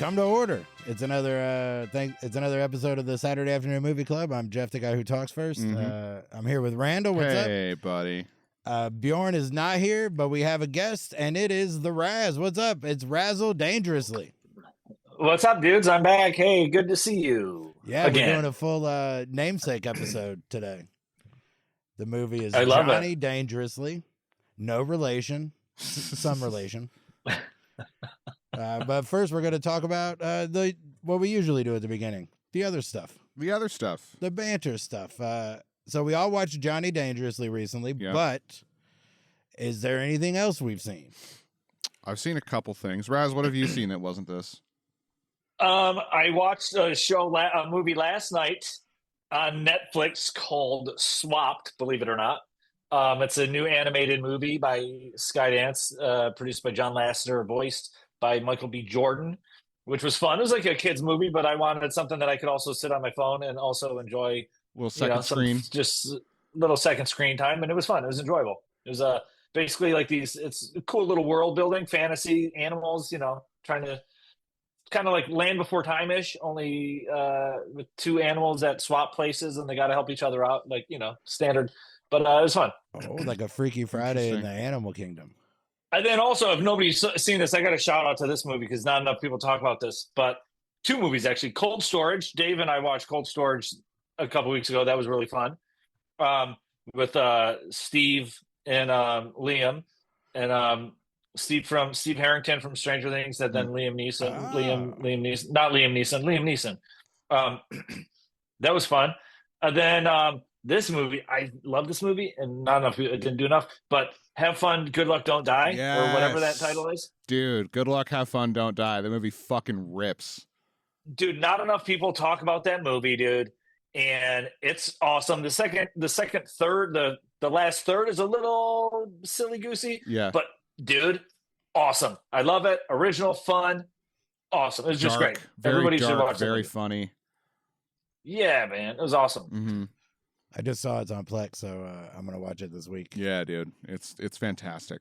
come to order. It's another it's another episode of the Saturday Afternoon Movie Club. I'm Geoff, the guy who talks first. I'm here with Randall. What's up? Hey, buddy. Bjorn is not here, but we have a guest, and it is the Razz. What's up? It's Razzle Dangerously. What's up, dudes? I'm back. Hey, good to see you. Yeah, again. We're doing a full namesake episode today. The movie is I love Johnny it. Dangerously. No relation. Some relation. But first, we're going to talk about what we usually do at the beginning. The other stuff. The banter stuff. So we all watched Johnny Dangerously recently, but is there anything else we've seen? I've seen a couple things. Razz, what have you seen that wasn't this? I watched a movie last night on Netflix called Swapped, believe it or not. It's a new animated movie by Skydance, produced by John Lasseter, voiced by Michael B. Jordan, which was fun. It was like a kid's movie, but I wanted something that I could also sit on my phone and also enjoy. Little second screen. Just little second screen time, and it was fun. It was enjoyable. It was basically like it's a cool little world building, fantasy, animals, trying to kind of like Land Before Time-ish, only with two animals that swap places and they got to help each other out, like, standard. But it was fun. Oh, like a Freaky Friday in the animal kingdom. And then also, if nobody's seen this, I got a shout out to this movie because not enough people talk about this. But two movies, actually. Cold Storage. Dave and I watched Cold Storage a couple weeks ago. That was really fun. With Steve and Liam. And Steve Harrington from Stranger Things, and then Liam Neeson. That was fun. And then this movie, I love this movie, and not enough people, it didn't do enough, but Have Fun, Good Luck, Don't Die, or whatever that title is. Dude, Good Luck, Have Fun, Don't Die. The movie fucking rips. Dude, not enough people talk about that movie, dude. And it's awesome. The second third, the last third is a little silly goosey. Yeah. But dude, awesome. I love it. Original, fun, awesome. It was just great. Everybody should watch it. Very funny. Yeah, man. It was awesome. Mm-hmm. I just saw it's on Plex, so I'm gonna watch it this week. Yeah, dude. It's fantastic.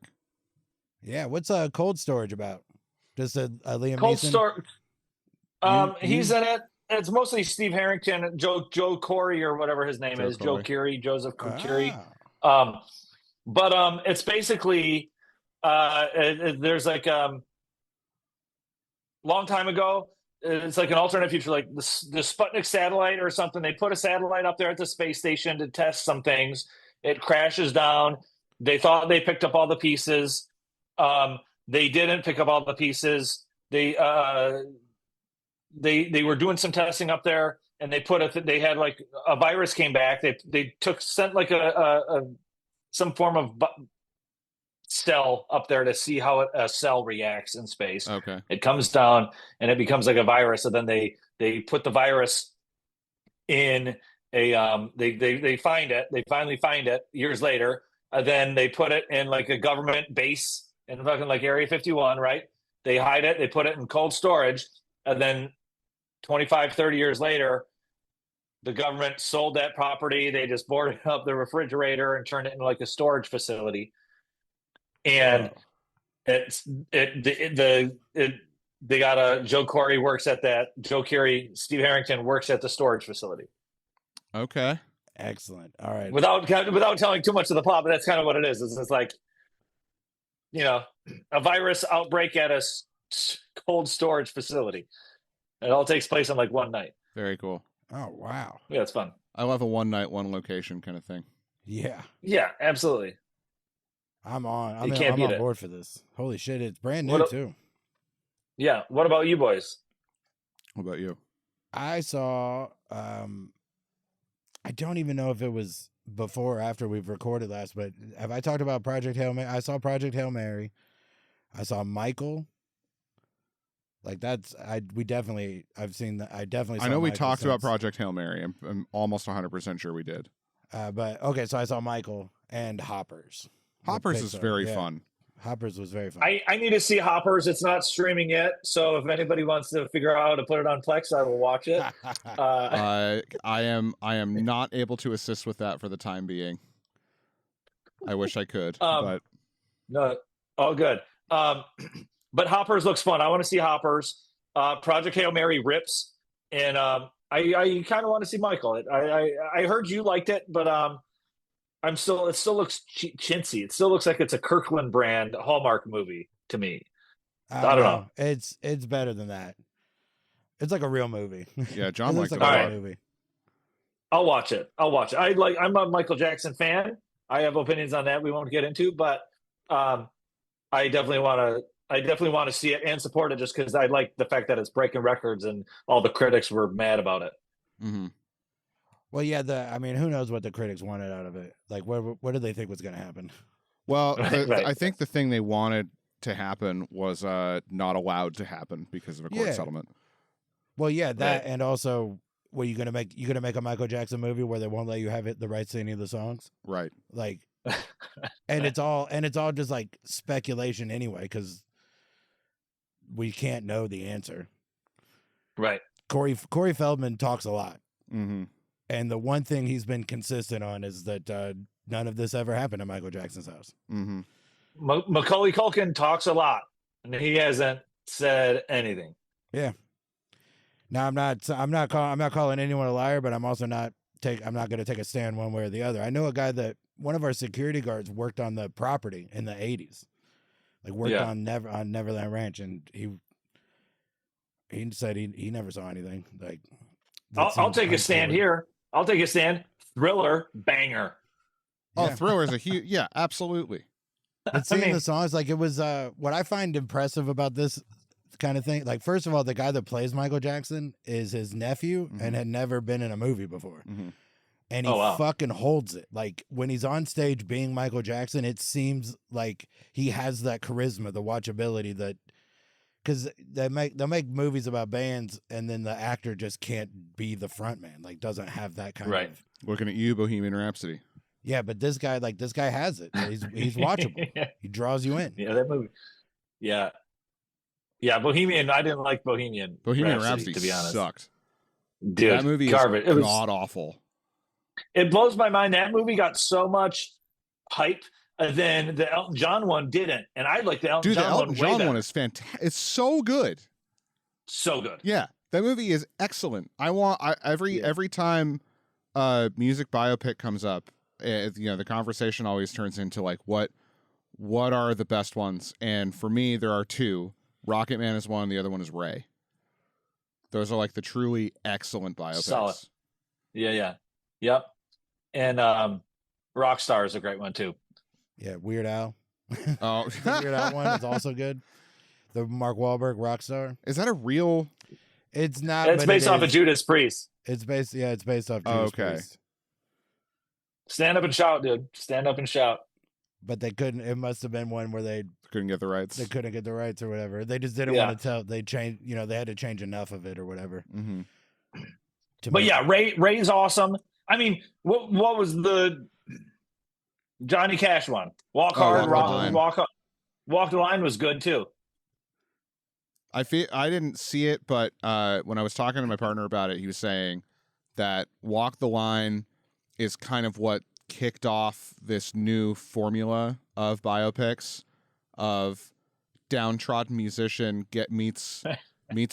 Yeah, what's Cold Storage about? Just a Liam Cold Neeson? Storage. He's in it. It's mostly Steve Harrington, Joe Corey, or whatever his name is, Joe Keery, Joseph Keery. But it's basically there's like long time ago. It's like an alternate future, like the Sputnik satellite or something. They put a satellite up there at the space station to test some things. It crashes down. They thought they picked up all the pieces. They didn't pick up all the pieces. They were doing some testing up there, and they had like a virus came back. They sent like some form of cell up there to see how a cell reacts in space. Okay. It comes down and it becomes like a virus. And then they put the virus in they find it. They finally find it years later. And then they put it in like a government base in fucking like Area 51, right? They hide it. They put it in cold storage. And then 25, 30 years later, the government sold that property. They just boarded up the refrigerator and turned it into like a storage facility. And they got Joe Corey works at that. Joe Keery, Steve Harrington works at the storage facility. Okay, excellent. All right. Without telling too much of the plot, but that's kind of what it is. It's like, a virus outbreak at a cold storage facility. It all takes place on like one night. Very cool. Oh wow. Yeah, it's fun. I love a one night, one location kind of thing. Yeah. Yeah, absolutely. I'm on board for this. Holy shit, it's brand new too. Yeah. What about you boys? What about you? I saw I don't even know if it was before or after we've recorded last, but have I talked about Project Hail Mary? I saw Project Hail Mary. I saw Michael. Like I've seen that. I definitely saw I know we Michael talked about since. Project Hail Mary. I'm almost 100% sure we did. But okay, so I saw Michael and Hoppers. Hoppers is very fun. Hoppers was very fun. I need to see Hoppers. It's not streaming yet, so if anybody wants to figure out how to put it on Plex, I will watch it. I am not able to assist with that for the time being. I wish I could, but no, all good. But Hoppers looks fun. I want to see Hoppers. Project Hail Mary rips, and I kind of want to see Michael. I heard you liked it, but it still looks chintzy. It still looks like it's a Kirkland brand Hallmark movie to me. I don't know. It's better than that. It's like a real movie. Yeah, John likes like it a real movie. I'll watch it. I'm a Michael Jackson fan. I have opinions on that we won't get into, but I definitely want to see it and support it just because I like the fact that it's breaking records and all the critics were mad about it. Mm-hmm. Well, yeah. Who knows what the critics wanted out of it? Like, what did they think was going to happen? Well, right. I think the thing they wanted to happen was not allowed to happen because of a court settlement. Well, yeah, that and also. Well, you gonna make a Michael Jackson movie where they won't let you have the rights to any of the songs, right? Like, and it's all just like speculation anyway because we can't know the answer, right? Corey Feldman talks a lot, mm-hmm. and the one thing he's been consistent on is that none of this ever happened at Michael Jackson's house. Mm-hmm. Macaulay Culkin talks a lot, and he hasn't said anything. Yeah. Now I'm not calling anyone a liar, but I'm also not going to take a stand one way or the other. I know a guy that one of our security guards worked on the property in the 80s, like worked on Neverland Ranch, and he said he never saw anything. Like, I'll take a stand here. I'll take a stand. Thriller banger. Oh, Thriller's a huge absolutely. But seeing the songs, like it was what I find impressive about this kind of thing. Like, first of all, the guy that plays Michael Jackson is his nephew mm-hmm. and had never been in a movie before. Mm-hmm. And he fucking holds it. Like, when he's on stage being Michael Jackson, it seems like he has that charisma, the watchability that, because they'll make movies about bands and then the actor just can't be the front man, like doesn't have that kind of. Looking at you, Bohemian Rhapsody. Yeah, but this guy has it. He's watchable. He draws you in. Yeah, that movie. Yeah. Yeah, Bohemian. I didn't like Bohemian Rhapsody, to be honest. Sucked. Dude, that movie garbage. Is god awful. It blows my mind. That movie got so much hype, and then the Elton John one didn't. And I like the Elton John one. Dude, the Elton John one is fantastic. It's so good. So good. Yeah, that movie is excellent. Every time music biopic comes up, the conversation always turns into like what are the best ones? And for me, there are two. Rocket Man is one, the other one is Ray. Those are like the truly excellent biopics. Solid. Yeah. Yep. And Rockstar is a great one too. Yeah, Weird Al. Oh, the Weird Al one is also good. The Mark Wahlberg Rockstar. Is that a real? It's not. It's based off of Judas Priest. It's based off Judas Priest. Stand up and shout, dude. Stand up and shout. But they couldn't. It must have been one where they couldn't get the rights. They couldn't get the rights or whatever. They just didn't want to tell. They changed. They had to change enough of it or whatever. Mm-hmm. But yeah, Ray's awesome. I mean, what was the Johnny Cash one? Walk Hard, Walk the Line was good too. I didn't see it, but when I was talking to my partner about it, he was saying that Walk the Line is kind of what kicked off this new formula of biopics of downtrodden musician meets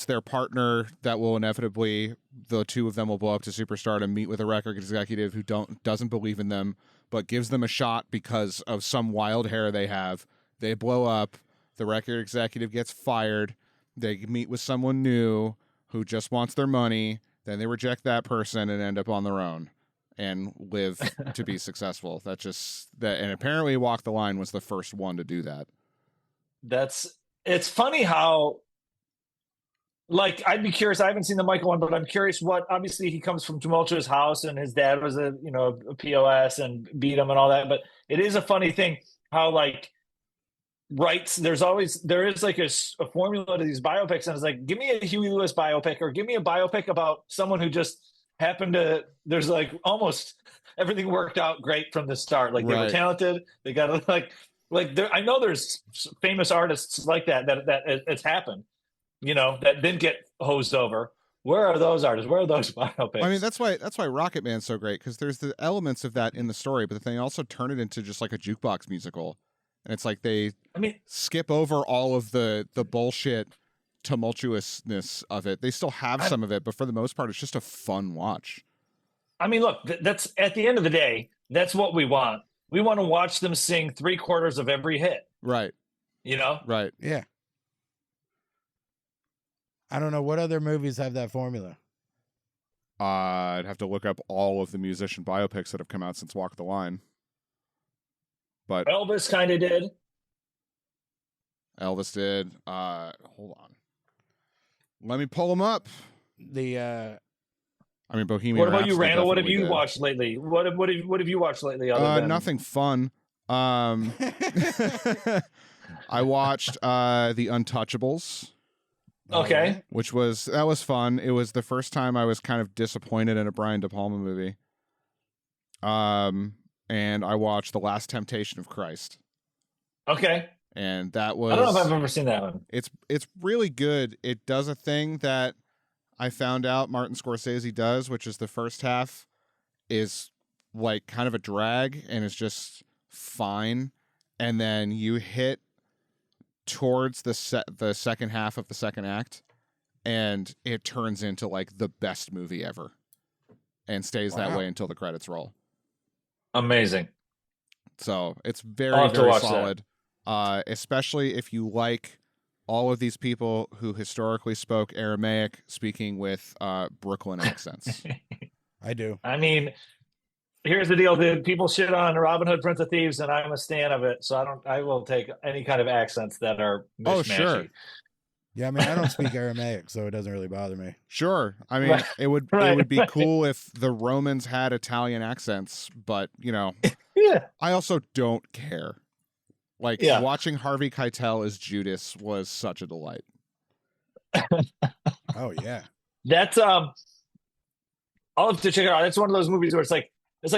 their partner that will inevitably, the two of them will blow up to superstardom, meet with a record executive who doesn't believe in them but gives them a shot because of some wild hair they have. They blow up, the record executive gets fired, they meet with someone new who just wants their money, then they reject that person and end up on their own and live to be successful. And apparently Walk the Line was the first one to do that. It's funny how, like, I'd be curious. I haven't seen the Michael one, but I'm curious obviously he comes from tumultuous house and his dad was a POS and beat him and all that. But it is a funny thing how, like, there is like a formula to these biopics. And it's like, give me a Huey Lewis biopic or give me a biopic about someone who just happened to, there's like almost everything worked out great from the start. Like, they were talented. They got like I know there's famous artists like that it's happened, that didn't get hosed over. Where are those artists? Where are those biopics? I mean, that's why Rocket Man's so great, because there's the elements of that in the story, but then they also turn it into just like a jukebox musical. And it's like skip over all of the bullshit tumultuousness of it. They still have some of it, but for the most part, it's just a fun watch. I mean, look, that's at the end of the day, that's what we want. We want to watch them sing 3/4 of every hit. Right. You know? Right. Yeah. I don't know what other movies have that formula. I'd have to look up all of the musician biopics that have come out since Walk the Line. But Elvis kind of did. Elvis did. Hold on. Let me pull them up. The I mean, Bohemian. What about you, Rhapsody Randall? What have you did. watched lately? What have you watched lately? Other than Nothing fun. I watched The Untouchables. Okay. Which was fun. It was the first time I was kind of disappointed in a Brian De Palma movie. And I watched The Last Temptation of Christ. Okay. And that was, I don't know if I've ever seen that one. It's really good. It does a thing that I found out Martin Scorsese does, which is the first half is like kind of a drag and is just fine. And then you hit towards the second half of the second act, and it turns into like the best movie ever, and stays that way until the credits roll. Amazing. So it's very solid. Especially if you like all of these people who historically spoke Aramaic, speaking with Brooklyn accents. I do. I mean, here's the deal: the people shit on Robin Hood, Prince of Thieves, and I'm a stan of it. So I will take any kind of accents that are mishmashy. Oh, sure. Yeah, I mean, I don't speak Aramaic, so it doesn't really bother me. Sure. I mean, it would be cool if the Romans had Italian accents, but yeah. I also don't care. Like watching Harvey Keitel as Judas was such a delight. Oh yeah. That's I'll have to check it out. It's one of those movies where it's like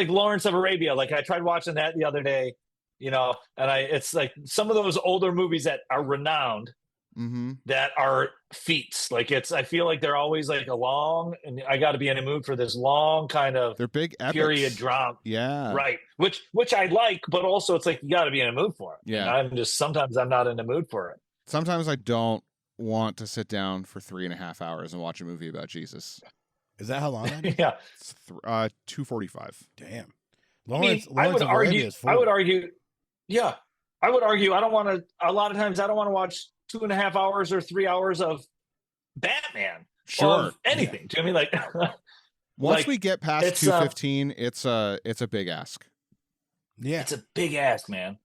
Lawrence of Arabia. Like I tried watching that the other day, and it's like some of those older movies that are renowned, that are feats. Like I feel like they're always like a long, and I got to be in a mood for this long kind of. They're big epics. Period drama. Yeah. Right. Which I like, but also it's like you got to be in a mood for it. Yeah. Sometimes I'm not in the mood for it. Sometimes I don't want to sit down for 3.5 hours and watch a movie about Jesus. Is that how long that is? Yeah. It's 2:45. Damn. I would argue. Yeah. I would argue. I don't want to. A lot of times, I don't want to watch 2.5 hours or 3 hours of Batman. Sure. Of anything. Do you know what I mean? Like, once we get past 2:15, it's a big ask. Yeah. It's a big ask, man.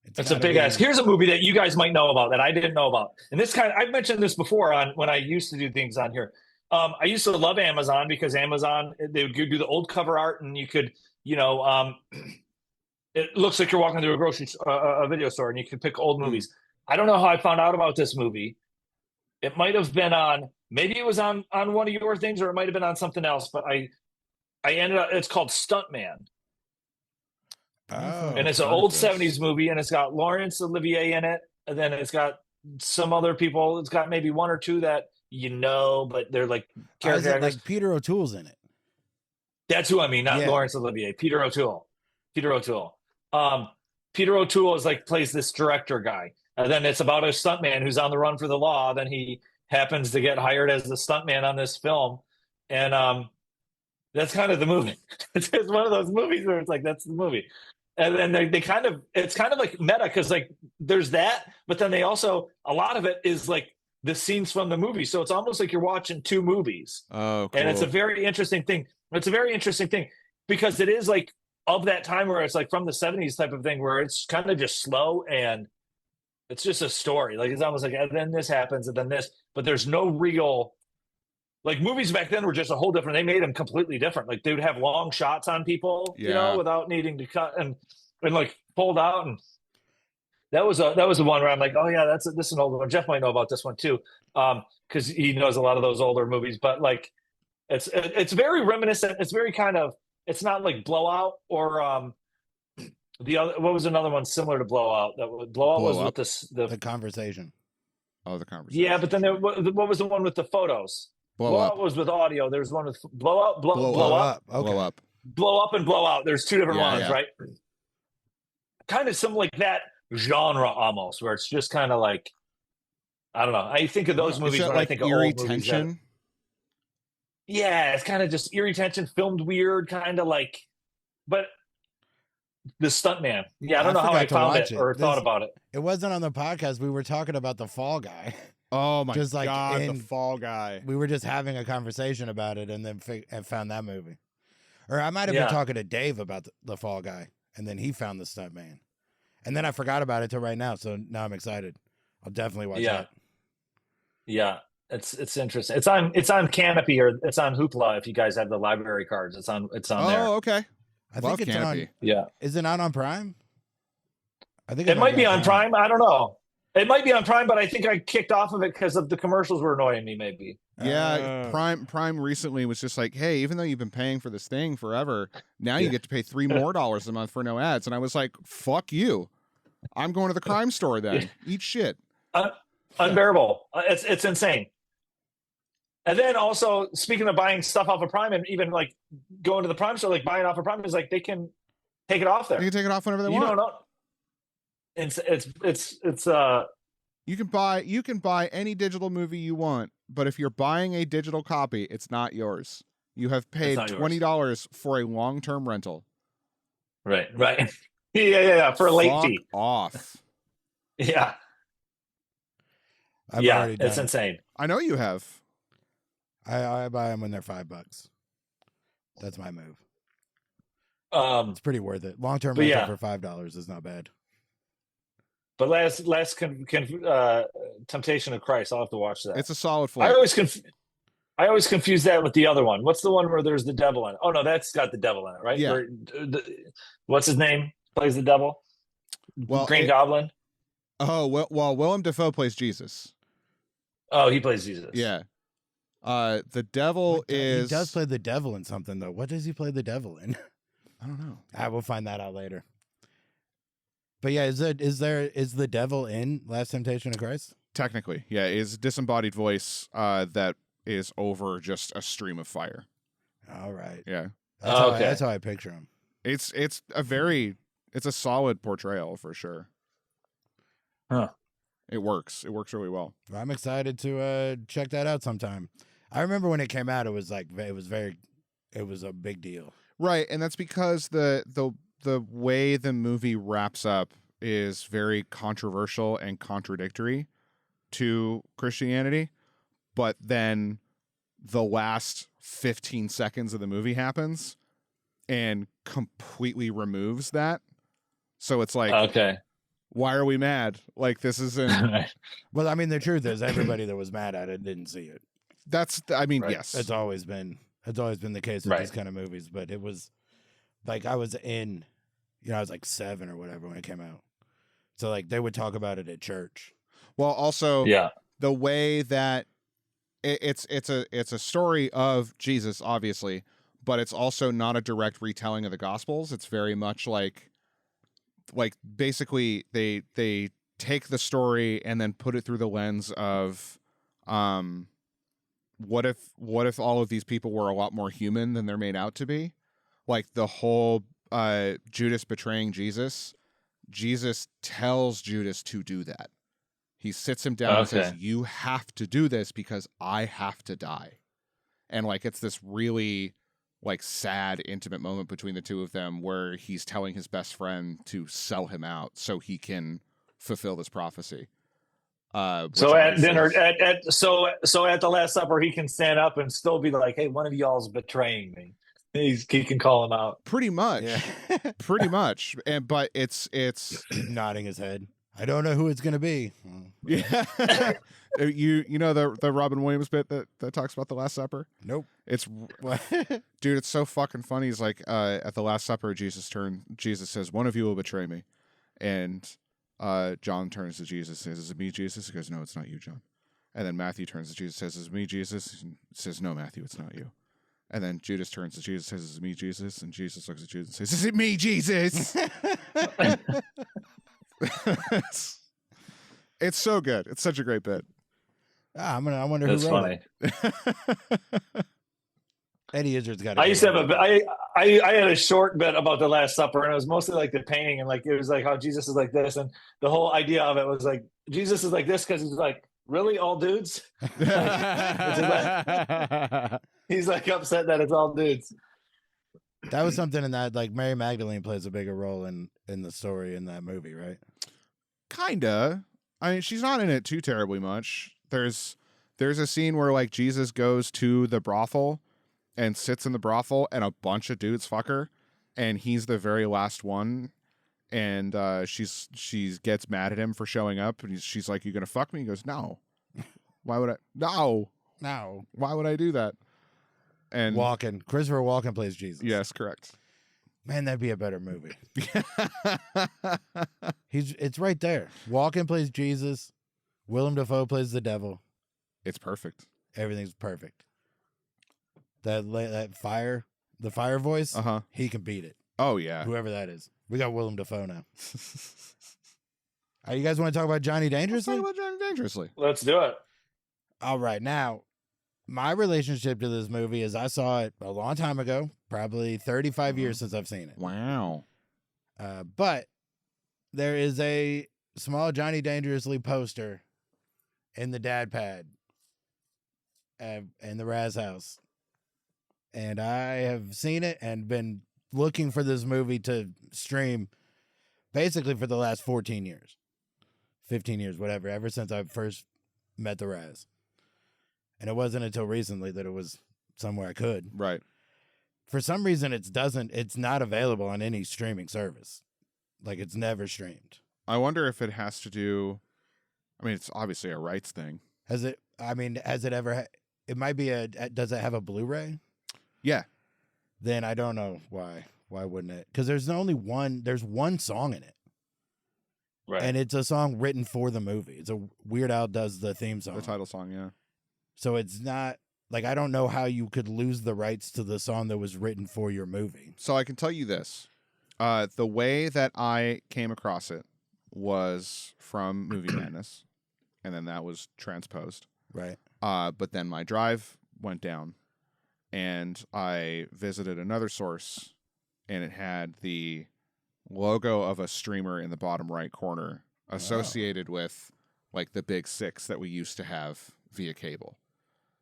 It's a big ask. Here's a movie that you guys might know about that I didn't know about. And I've mentioned this before when I used to do things on here. I used to love Amazon because Amazon, they would do the old cover art, and you could, it looks like you're walking through a video store, and you can pick old movies. I don't know how I found out about this movie. It might have been maybe it was on one of your things, or it might have been on something else, but I ended up, it's called Stuntman. Oh, and it's an old 70s movie, and it's got Laurence Olivier in it, and then it's got some other people. It's got maybe one or two that but they're like character actors. Like Peter O'Toole's in it. That's who I mean, not Laurence Olivier. Peter O'Toole. Peter O'Toole is plays this director guy, and then it's about a stuntman who's on the run for the law. Then he happens to get hired as the stuntman on this film, and that's kind of the movie. It's one of those movies where it's like that's the movie. And then they kind of, it's kind of like meta, because like there's that, but then they also, a lot of it is like the scenes from the movie. So it's almost like you're watching two movies. Oh, cool. And it's a very interesting thing. It's a very interesting thing because it is like of that time where it's like from the 70s type of thing where it's kind of just slow and it's just a story. Like it's almost like, and then this happens and then this, but there's no real, like movies back then were just a whole different, they made them completely different. Like they would have long shots on people, without needing to cut and like pulled out. And that was the one where I'm like, oh yeah, this is an older one. Geoff might know about this one too. Cause he knows a lot of those older movies, but like, it's very reminiscent. It's very kind of, it's not like Blowout or, the other, what was another one similar to Blowout? Blowout was with the Conversation. Oh, The Conversation. Yeah, but then what was the one with the photos? Blowout was with audio. There's one with blow up. Okay. Blow up And blow out. There's two different ones, right? Kind of some like that genre almost, where it's just kind of like, I don't know. I think of those movies when I think of eerie old movies. Tension. Yeah, it's kind of just eerie tension, filmed weird, kind of like, but the stuntman. Yeah, I don't know how I found it or thought about it. It wasn't on the podcast. We were talking about the Fall Guy. Oh my just like God, the Fall Guy. We were just having a conversation about it and then found that movie. Or I might have been talking to Dave about the Fall Guy, and then he found the stuntman. And then I forgot about it till right now, so now I'm excited. I'll definitely watch that. Yeah. It's interesting. It's on Canopy or it's on Hoopla if you guys have the library cards. It's on there. Oh, okay. I think it's Canopy. on. Yeah. Is it not on Prime? I think it might be on Prime. I don't know. It might be on Prime, but I think I kicked off of it because of the commercials were annoying me. Maybe. Yeah, Prime recently was just like, hey, even though you've been paying for this thing forever, now you get to pay $3 more a month for no ads. And I was like, fuck you. I'm going to the crime store then. Eat shit. Unbearable. It's insane. And then also, speaking of buying stuff off of Prime and even like going to the Prime store, like buying off of Prime is like they can take it off there. They can take it off whenever they want. You don't know. It's you can buy any digital movie you want, but if you're buying a digital copy, it's not yours. You have paid $20 for a long-term rental. Right. Yeah. For a late fee. Off. Yeah. It's insane. I know you have. I buy them when they're $5. That's my move. It's pretty worth it. Long-term rental for $5 is not bad. But last Temptation of Christ, I'll have to watch that. It's a solid flick. I always confuse that with the other one. What's the one where there's the devil in it? Oh no, that's got the devil in it, right? Yeah. What's his name? Plays the devil. Green Goblin. Oh well, Willem Dafoe plays Jesus. Oh, he plays Jesus. Yeah. The devil is. He does play the devil in something though. What does he play the devil in? I don't know. I will find that out later. But yeah, is the devil in Last Temptation of Christ? Technically, yeah, it's a disembodied voice that is over just a stream of fire. All right. Yeah. That's how I picture him. It's a solid portrayal for sure. Huh. It works. It works really well. I'm excited to check that out sometime. I remember when it came out, it was a big deal. Right, and that's because the way the movie wraps up is very controversial and contradictory to Christianity, but then the last 15 seconds of the movie happens and completely removes that. So it's like, okay, why are we mad? Like, this isn't. Well, I mean, the truth is everybody that was mad at it didn't see it. Yes. It's always been the case with these kind of movies, but it was like I was I was like 7 or whatever when it came out. So like they would talk about it at church. Well, also, the way that it's a story of Jesus, obviously, but it's also not a direct retelling of the Gospels. It's very much like basically they take the story and then put it through the lens of what if all of these people were a lot more human than they're made out to be? Like the whole Judas betraying Jesus. Jesus tells Judas to do that. He sits him down and says, you have to do this because I have to die. And like it's this really like sad, intimate moment between the two of them where he's telling his best friend to sell him out so he can fulfill this prophecy. So at dinner, so at the Last Supper, he can stand up and still be like, "Hey, one of y'all's betraying me." He can call him out. Pretty much, pretty much. But it's nodding his head. I don't know who it's gonna be. Yeah, you know the Robin Williams bit that talks about the Last Supper. Nope. It's dude, it's so fucking funny. He's like, at the Last Supper, Jesus says, "One of you will betray me," and John turns to Jesus and says, "Is it me, Jesus?" He goes, "No, it's not you, John." And then Matthew turns to Jesus and says, "Is it me, Jesus?" And says, "No, Matthew, it's not you." And then Judas turns to Jesus and says, "Is it me, Jesus?" And Jesus looks at Judas and says, "Is it me, Jesus?" It's so good. It's such a great bit. I wonder who wrote it. Eddie Izzard's got it. I used to have I had a short bit about the Last Supper, and it was mostly like the painting, and like it was like how Jesus is like this, and the whole idea of it was like Jesus is like this because he's like really all dudes? He's like upset that it's all dudes. That was something in that, like, Mary Magdalene plays a bigger role in the story in that movie, right? Kinda. I mean, she's not in it too terribly much. There's a scene where, like, Jesus goes to the brothel and sits in the brothel, and a bunch of dudes fuck her, and he's the very last one. And she gets mad at him for showing up, and she's like, "You gonna fuck me?" He goes, "No." Why would I? No. Why would I do that? And Christopher Walken plays Jesus. Yes, correct. Man, that'd be a better movie. It's right there. Walken plays Jesus. Willem Dafoe plays the devil. It's perfect. Everything's perfect. That fire voice. He can beat it. Oh yeah, whoever that is. We got Willem Dafoe now. You guys want to talk about Johnny Dangerously? Let's talk about Johnny Dangerously. Let's do it. All right, now my relationship to this movie is I saw it a long time ago, probably 35 years since I've seen it. Wow. But there is a small Johnny Dangerously poster in the dad pad in the Razz house. And I have seen it and been looking for this movie to stream basically for the last 14 years, 15 years, whatever, ever since I first met the Razz. And it wasn't until recently that it was somewhere I could. Right. For some reason, it's not available on any streaming service. Like, it's never streamed. I wonder if it has to do, I mean, it's obviously a rights thing. Has it ever, it might be does it have a Blu-ray? Yeah. Then I don't know why. Why wouldn't it? Because there's one song in it. Right. And it's a song written for the movie. It's a Weird Al does the theme song. The title song, yeah. So it's not, like, I don't know how you could lose the rights to the song that was written for your movie. So I can tell you this. The way that I came across it was from Movie Madness, and then that was transposed. Right. But then my drive went down, and I visited another source, and it had the logo of a streamer in the bottom right corner associated with, like, the big six that we used to have via cable.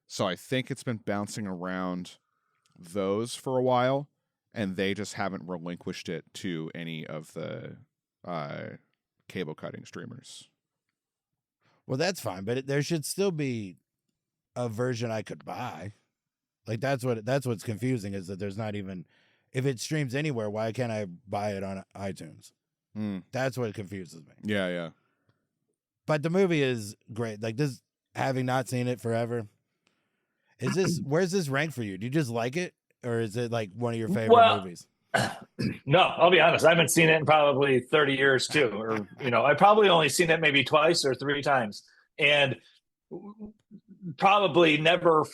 So I think it's been bouncing around those for a while, and they just haven't relinquished it to any of the cable cutting streamers. Well, that's fine, but there should still be a version I could buy. Like, that's what's confusing, is that there's not even, if it streams anywhere, why can't I buy it on iTunes? That's what confuses me. Yeah, yeah. But the movie is great. Like, this, having not seen it forever, where's this rank for you? Do you just like it, or is it like one of your favorite movies? No, I'll be honest. I haven't seen it in probably 30 years too. Or, I probably only seen it maybe twice or three times, and probably never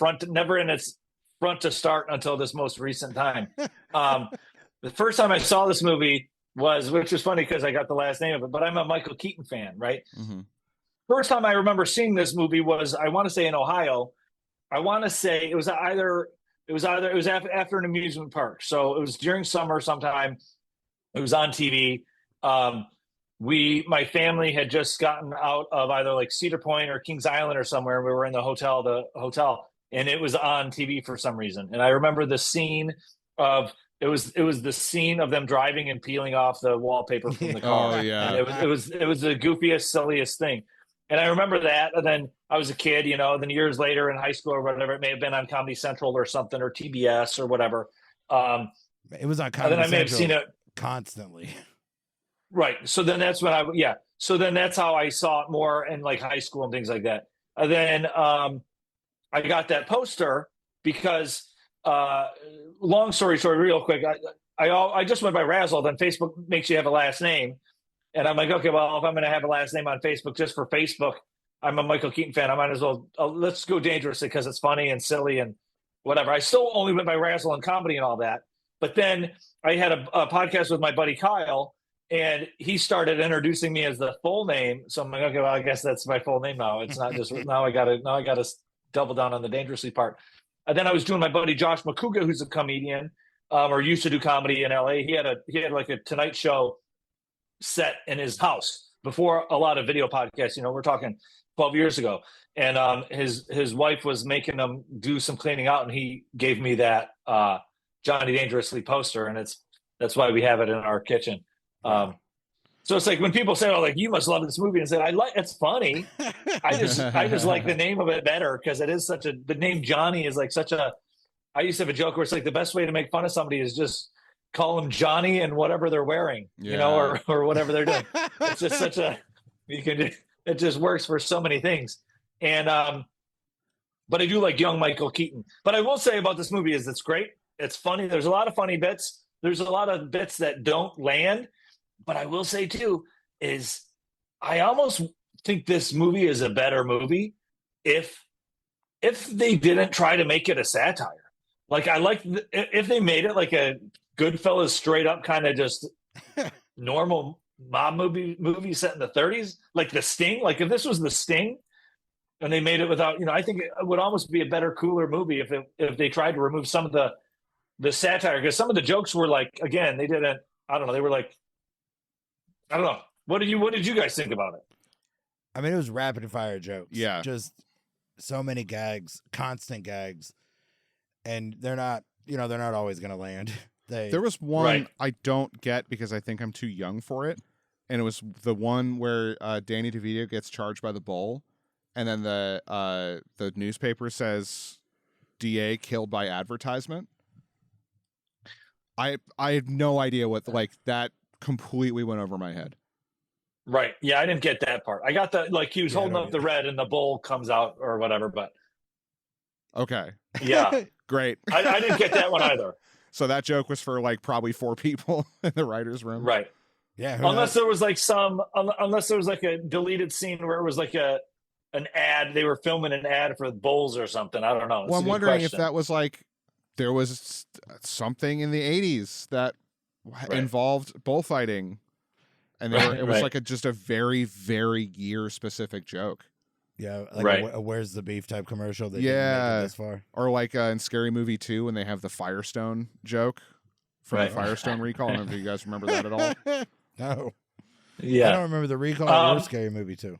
in its front to start until this most recent time. The first time I saw this movie which was funny because I got the last name of it, but I'm a Michael Keaton fan, right? Mm-hmm. First time I remember seeing this movie was, I want to say, in Ohio. I want to say it was after an amusement park. So it was during summer sometime. It was on TV. My family had just gotten out of either like Cedar Point or Kings Island or somewhere. We were in the hotel, and it was on TV for some reason. And I remember the scene of, it was the scene of them driving and peeling off the wallpaper from the car. Oh yeah. And it was the goofiest, silliest thing. And I remember that. And then I was a kid, then years later in high school or whatever, it may have been on Comedy Central or something, or TBS or whatever. It was on Comedy Central. Then I may have seen it constantly. Right. So then that's when So then that's how I saw it more in like high school and things like that. And then I got that poster because, long story short, real quick, I just went by Razzle. Then Facebook makes you have a last name. And I'm like, okay, well, if I'm going to have a last name on Facebook just for Facebook, I'm a Michael Keaton fan. I might as well, let's go dangerously because it's funny and silly and whatever. I still only went by Razzle and comedy and all that. But then I had a podcast with my buddy Kyle, and he started introducing me as the full name. So I'm like, okay, well, I guess that's my full name now. It's not just, now I got to double down on the dangerously part. And then I was doing my buddy Josh McCouga, who's a comedian, or used to do comedy in LA. He had like a Tonight Show set in his house before a lot of video podcasts. We're talking 12 years ago. And his wife was making him do some cleaning out, and he gave me that Johnny Dangerously poster, and that's why we have it in our kitchen. So it's like when people say, "Oh, like you must love this movie," and say, it's funny. I just like the name of it better because it is the name Johnny is like such a. I used to have a joke where it's like the best way to make fun of somebody is just call them Johnny and whatever they're wearing, or whatever they're doing. It's just such a it just works for so many things. And but I do like young Michael Keaton. But I will say about this movie is it's great. It's funny. There's a lot of funny bits. There's a lot of bits that don't land. But I will say too is I almost think this movie is a better movie if they didn't try to make it a satire. Like I like if they made it like a Goodfellas straight up kind of just normal mob movie set in the 30s, like The Sting. Like if this was The Sting and they made it without, I think it would almost be a better, cooler movie if they tried to remove some of the satire, because some of the jokes were like, again, they didn't. I don't know. They were like, I don't know. What did you guys think about it? I mean, it was rapid fire jokes. Yeah, just so many gags, constant gags, and they're not always going to land. There was one I don't get because I think I'm too young for it, and it was the one where Danny DeVito gets charged by the bull, and then the newspaper says DA killed by advertisement. I have no idea what that completely went over my head. Right. Yeah, I didn't get that part. I got he was holding up the red and the bull comes out or whatever, but okay. Yeah. Great. I didn't get that one either. So that joke was for probably 4 people in the writer's room. Right. Yeah. Unless there was unless there was a deleted scene where it was like an ad. They were filming an ad for Bulls or something. I don't know. Well, I'm wondering if that was there was something in the 80s that involved bullfighting. And it was just a very, very year specific joke. Yeah, a where's the beef type commercial that didn't make it this far. Or in Scary Movie 2 when they have the Firestone joke from the Firestone recall. I don't know if you guys remember that at all. No. Yeah. I don't remember the recall or Scary Movie 2.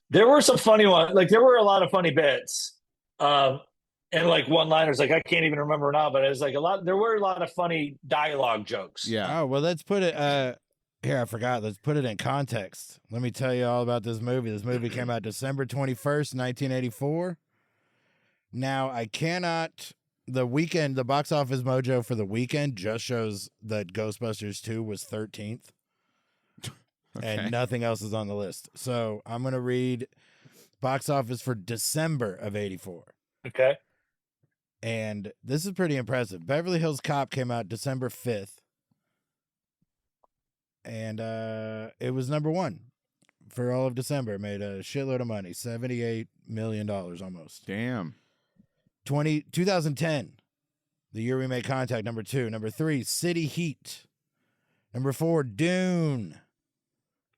There were some funny ones. There were a lot of funny bits. And one-liners, I can't even remember now, but it was there were a lot of funny dialogue jokes. Yeah. Oh, well, let's put it, here, I forgot. Let's put it in context. Let me tell you all about this movie. This movie came out December 21st, 1984. Now, the box office mojo for the weekend just shows that Ghostbusters 2 was 13th. Okay. And nothing else is on the list. So I'm going to read box office for December of 84. Okay. And this is pretty impressive. Beverly Hills Cop came out December 5th. And it was number 1 for all of December. Made a shitload of money. $78 million almost. Damn. 2010, the year we made contact, number 2. Number 3, City Heat. Number 4, Dune.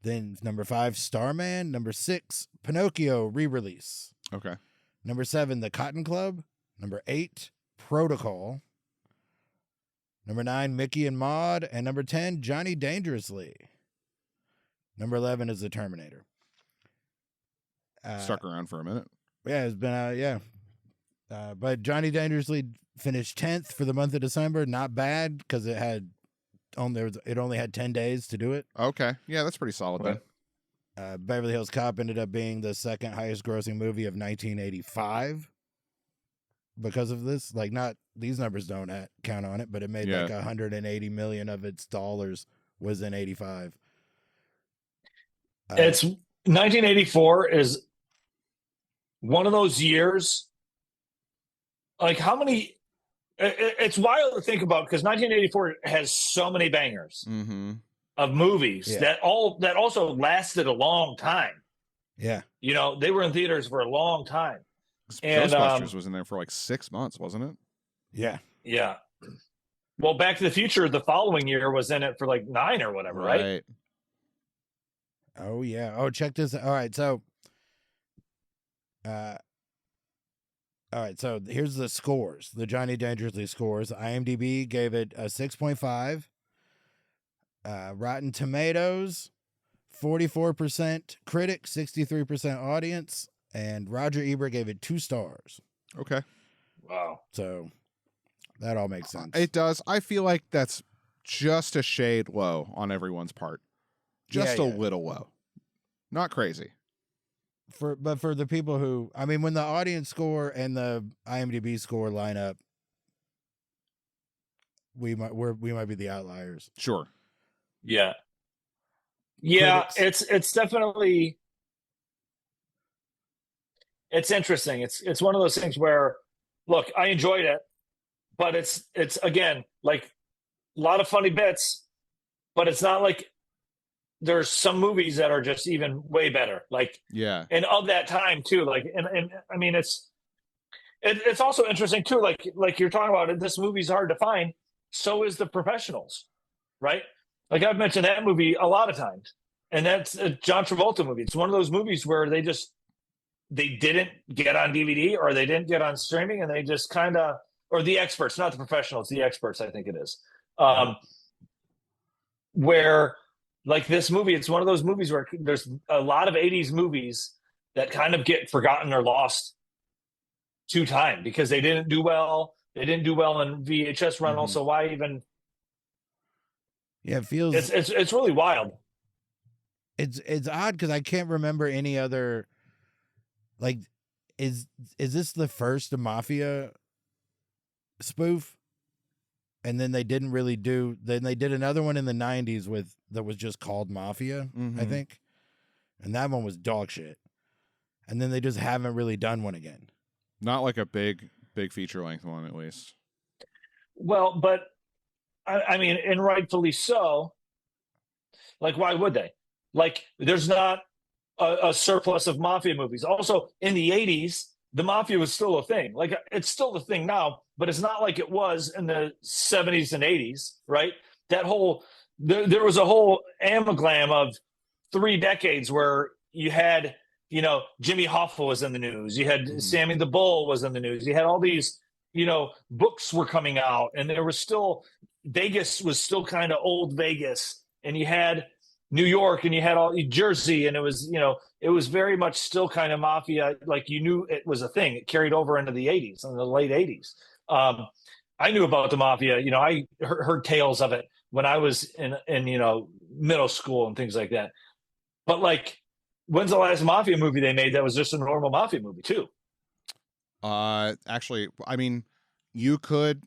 Then number 5, Starman. Number 6, Pinocchio re-release. Okay. Number 7, The Cotton Club. Number 8, Protocol. Number 9, Mickey and Maude. And number 10, Johnny Dangerously. Number 11 is The Terminator. Stuck around for a minute. Yeah, it's been but Johnny Dangerously finished 10th for the month of December. Not bad because it only had 10 days to do it. Okay. Yeah, that's pretty solid then. Beverly Hills Cop ended up being the second highest grossing movie of 1985 because of this. Not these numbers don't count on it, but it made $180 million of its dollars was in 85. It's 1984 is one of those years. How many? It's wild to think about because 1984 has so many bangers. Mm-hmm. Of movies that also lasted a long time. Yeah. They were in theaters for a long time. And Ghostbusters was in there for 6 months, wasn't it? Yeah. Yeah. Well, Back to the Future the following year was in it for 9 or whatever, right? Oh yeah. Oh, check this. All right. So here's the scores. The Johnny Dangerously scores. IMDb gave it a 6.5. Rotten Tomatoes, 44% critic, 63% audience, and Roger Ebert gave it 2 stars. Okay. Wow. So that all makes sense. It does. I feel like that's just a shade low on everyone's part. Just a little low. Not crazy. But for the people who, I mean, when the audience score and the IMDb score line up, we might be the outliers. Sure. Yeah. Yeah, Critics. it's definitely, it's interesting. It's one of those things where, look, I enjoyed it, but it's again, like, a lot of funny bits, but it's not like there's some movies that are just even way better. Like, Yeah. and of that time too, like, and I mean, it's also interesting too, like you're talking about it, this movie's hard to find. So is The Professionals, right? Like, I've mentioned that movie a lot of times, and that's a John Travolta movie. It's one of those movies where they didn't get on DVD or they didn't get on streaming, and they just kind of, or The Experts, not The Professionals, The Experts, I think it is. Where, like, this movie, it's one of those movies where there's a lot of 80s movies that kind of get forgotten or lost to time because they didn't do well. They didn't do well in VHS rental. Mm-hmm. So why even? Yeah, it feels it's really wild. It's odd because I can't remember any other. Like, is this the first Mafia spoof? And then they didn't really do. Then they did another one in the '90s that was just called Mafia, I think, and that one was dog shit. And then they just haven't really done one again. Not like a big feature length one, at least. Well, but I mean, and rightfully so. Like, why would they? Like, there's not a surplus of Mafia movies. Also, in the '80s, the Mafia was still a thing. Like, it's still the thing now, but it's not like it was in the '70s and '80s, right? That whole there was a whole amalgam of 3 decades where you had, you know, Jimmy Hoffa was in the news. You had Sammy the Bull was in the news. You had all these, you know, books were coming out, and there was still, Vegas was still kind of old Vegas, and you had New York, and you had all Jersey, and it was, you know, it was very much still kind of Mafia. Like, you knew it was a thing. It carried over into the '80s, in the late '80s. I knew about the Mafia. You know, I heard tales of it when I was in you know, middle school and things like that. But, like, when's the last Mafia movie they made that was just a normal Mafia movie too? Actually, I mean, you could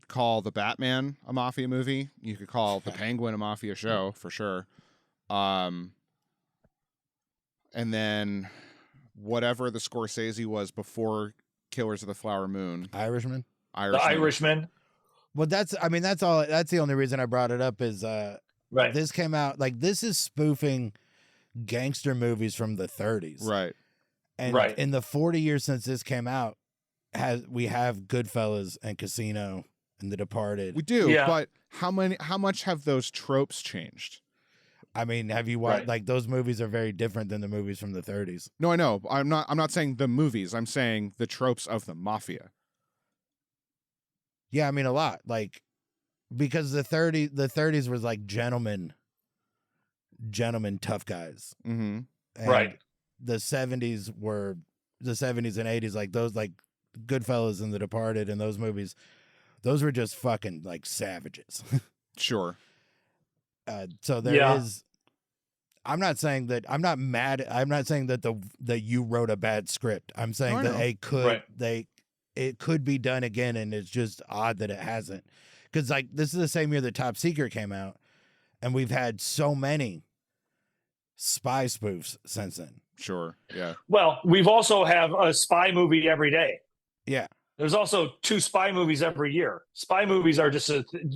call the Batman a Mafia movie. You could call the Penguin a Mafia show for sure. And then whatever the Scorsese was before Killers of the Flower Moon. Irishman. The Irishman. Well, that's all. That's the only reason I brought it up is Right. this came out, like, this is spoofing gangster movies from the '30s. Right. And Right. in the 40 years since this came out, we have Goodfellas and Casino and The Departed. We do, Yeah. but how much have those tropes changed? I mean, have you watched, Right. like, those movies are very different than the movies from the '30s. No, I know. I'm not saying the movies. I'm saying the tropes of the Mafia. Yeah, I mean, a lot. Like, because the '30s was like gentlemen tough guys. Mm-hmm. And Right. The '70s were the '70s and '80s, like those, like Goodfellas and The Departed and those movies. Those were just fucking, like, savages. Sure. So there is. I'm not saying that. I'm not mad. I'm not saying that that you wrote a bad script. I'm saying that it could be done again, and it's just odd that it hasn't. Because, like, this is the same year that Top Secret came out, and we've had so many spy spoofs since then. Sure. Yeah. Well, we've also have a spy movie every day. Yeah. There's also 2 spy movies every year. Spy movies are just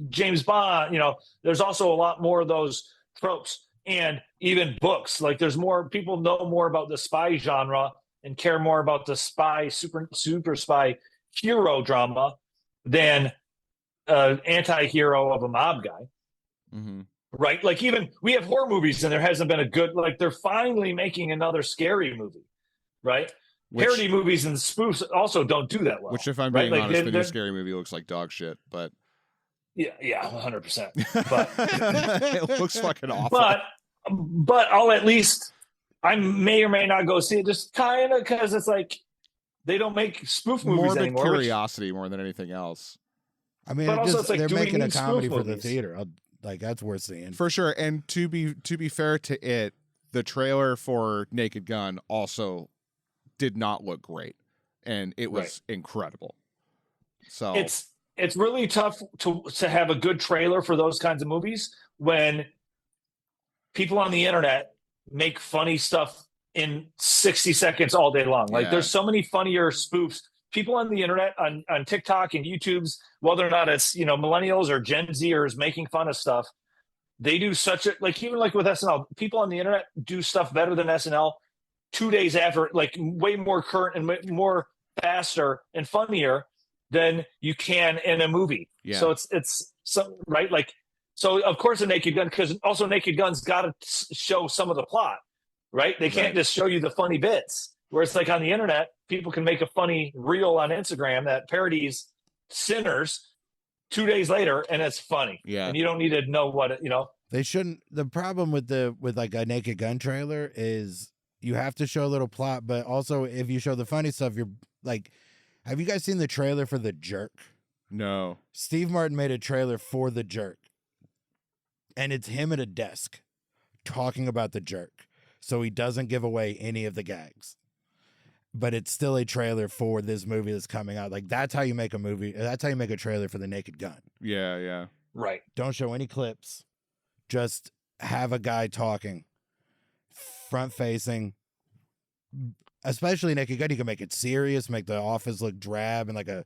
James Bond. You know, there's also a lot more of those tropes, and even books. Like, there's more people know more about the spy genre and care more about the spy super spy hero drama than an anti-hero of a mob guy. Mm-hmm. Right? Like, even we have horror movies, and there hasn't been a good, like, they're finally making another scary movie, right? Parody movies and spoofs also don't do that well. Which, if I'm being honest, the new scary movie looks like dog shit, but yeah, 100%. But it looks fucking awful. but I may or may not go see it, just kind of because it's like they don't make spoof movies anymore. Curiosity more than anything else. I mean, but also they're making a comedy for the theater. That's worth seeing for sure. And to be fair to it, the trailer for Naked Gun also did not look great, and it was incredible. So it's really tough to have a good trailer for those kinds of movies when people on the internet make funny stuff in 60 seconds all day long. Like there's so many funnier spoofs. People on the internet, on TikTok and YouTube's, whether or not it's, millennials or Gen Zers making fun of stuff, they do such a, like, even like with SNL, people on the internet do stuff better than SNL 2 days after, like way more current and more faster and funnier than you can in a movie. Yeah. So it's so, right. Like, so of course a Naked Gun, because also Naked Gun's got to show some of the plot, right? They can't just show you the funny bits. Where it's like on the internet, people can make a funny reel on Instagram that parodies Sinners 2 days later, and it's funny. Yeah, and you don't need to know what They shouldn't. The problem with like a Naked Gun trailer is you have to show a little plot, but also if you show the funny stuff, you're like, have you guys seen the trailer for The Jerk? No. Steve Martin made a trailer for The Jerk, and it's him at a desk talking about The Jerk, so he doesn't give away any of the gags. But it's still a trailer for this movie that's coming out. Like, that's how you make a movie. That's how you make a trailer for The Naked Gun. Yeah, yeah. Right. Don't show any clips. Just have a guy talking, front facing. Especially Naked Gun, you can make it serious, make the office look drab and like a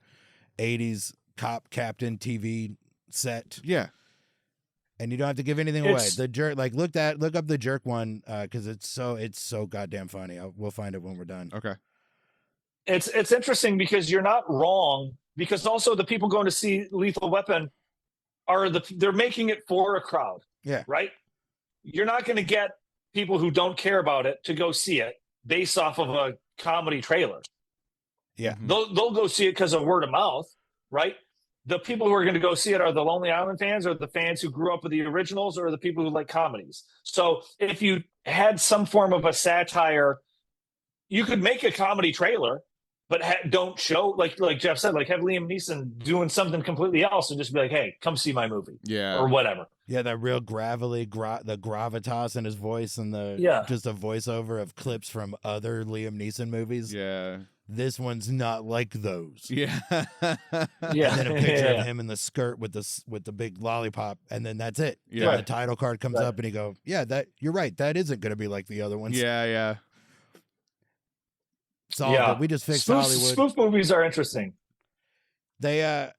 80s cop captain TV set. Yeah. And you don't have to give anything away. The Jerk, like look up The Jerk one, because it's so goddamn funny. We'll find it when we're done. Okay. It's interesting because you're not wrong, because also the people going to see Lethal Weapon they're making it for a crowd. Yeah. Right? You're not going to get people who don't care about it to go see it based off of a comedy trailer. Yeah. They'll go see it because of word of mouth, right? The people who are going to go see it are the Lonely Island fans, or the fans who grew up with the originals, or the people who like comedies. So if you had some form of a satire, you could make a comedy trailer, but don't show, like Geoff said, like have Liam Neeson doing something completely else and just be like, hey, come see my movie. Yeah. Or whatever. Yeah, that real gravelly, the gravitas in his voice, and just a voiceover of clips from other Liam Neeson movies. Yeah. This one's not like those. Yeah. Yeah. And then a picture of him in the skirt with the big lollipop, and then that's it. Yeah. And the title card comes up, and you go, yeah, you're right. That isn't going to be like the other ones. Yeah, yeah. It's all good. We just fixed Hollywood. Spoof movies are interesting. They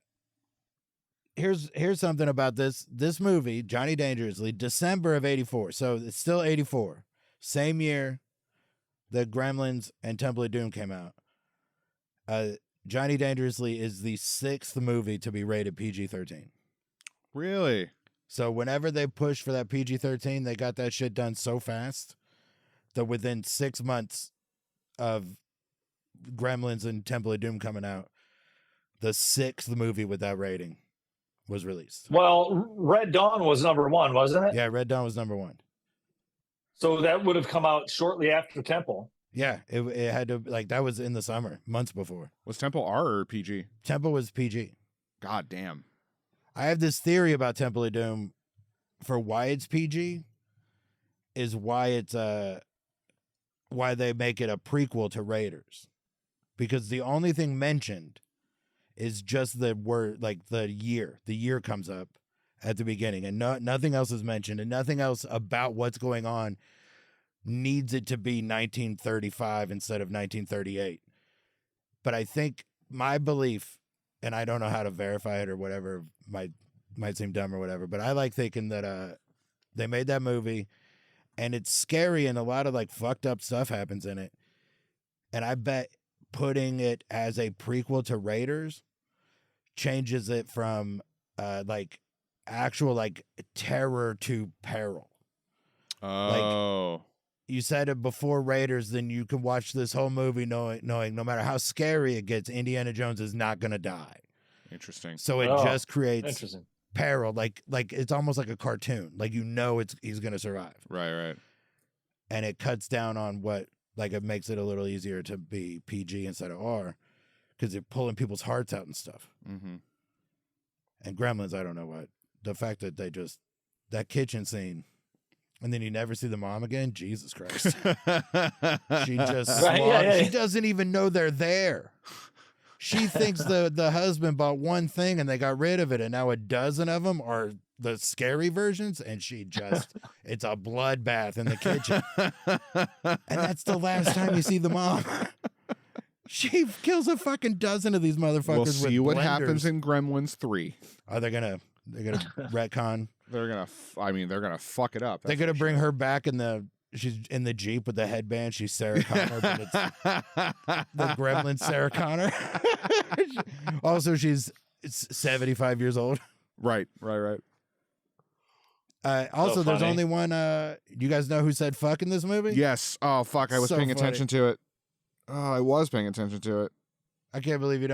here's something about this movie, Johnny Dangerously, December of '84. So it's still '84. Same year that Gremlins and Temple of Doom came out. Johnny Dangerously is the 6th movie to be rated PG-13. Really? So whenever they push for that PG-13, they got that shit done so fast that within 6 months of Gremlins and Temple of Doom coming out, the 6th movie with that rating was released. Well, Red Dawn was number 1, wasn't it? Yeah, Red Dawn was number 1. So that would have come out shortly after Temple. Yeah, it had to, like, that was in the summer, months before. Was Temple R or PG? Temple was PG. God damn. I have this theory about Temple of Doom for why it's PG is why it's why they make it a prequel to Raiders. Because the only thing mentioned is just the word, like the year. The year comes up at the beginning, and nothing else is mentioned, and nothing else about what's going on needs it to be 1935 instead of 1938. But I think my belief, and I don't know how to verify it or whatever, might seem dumb or whatever, but I like thinking that they made that movie, and it's scary, and a lot of like fucked up stuff happens in it. And I bet putting it as a prequel to Raiders changes it from like actual like terror to peril. Oh. Like, you said it before Raiders, then you can watch this whole movie knowing no matter how scary it gets, Indiana Jones is not going to die. Interesting. So it just creates peril, like it's almost like a cartoon. Like he's gonna survive. Right. And it cuts down on what, like, it makes it a little easier to be PG instead of R, because they're pulling people's hearts out and stuff. Mm-hmm. And Gremlins, I don't know what. The fact that that kitchen scene, and then you never see the mom again, Jesus Christ. She just, she doesn't even know they're there. She thinks the husband bought one thing and they got rid of it, and now a dozen of them are the scary versions, and she just, it's a bloodbath in the kitchen. And that's the last time you see the mom. She kills a fucking dozen of these motherfuckers. We'll see with what blenders. Happens in Gremlins 3. Oh, they're gonna retcon. They're gonna fuck it up. They're gonna bring her back she's in the Jeep with the headband. She's Sarah Connor, but it's the Gremlin Sarah Connor. Also, she's 75 years old. Right. Also, there's only one. Do you guys know who said "fuck" in this movie? Yes. Oh fuck! I was paying attention to it. Oh, I was paying attention to it. I can't believe you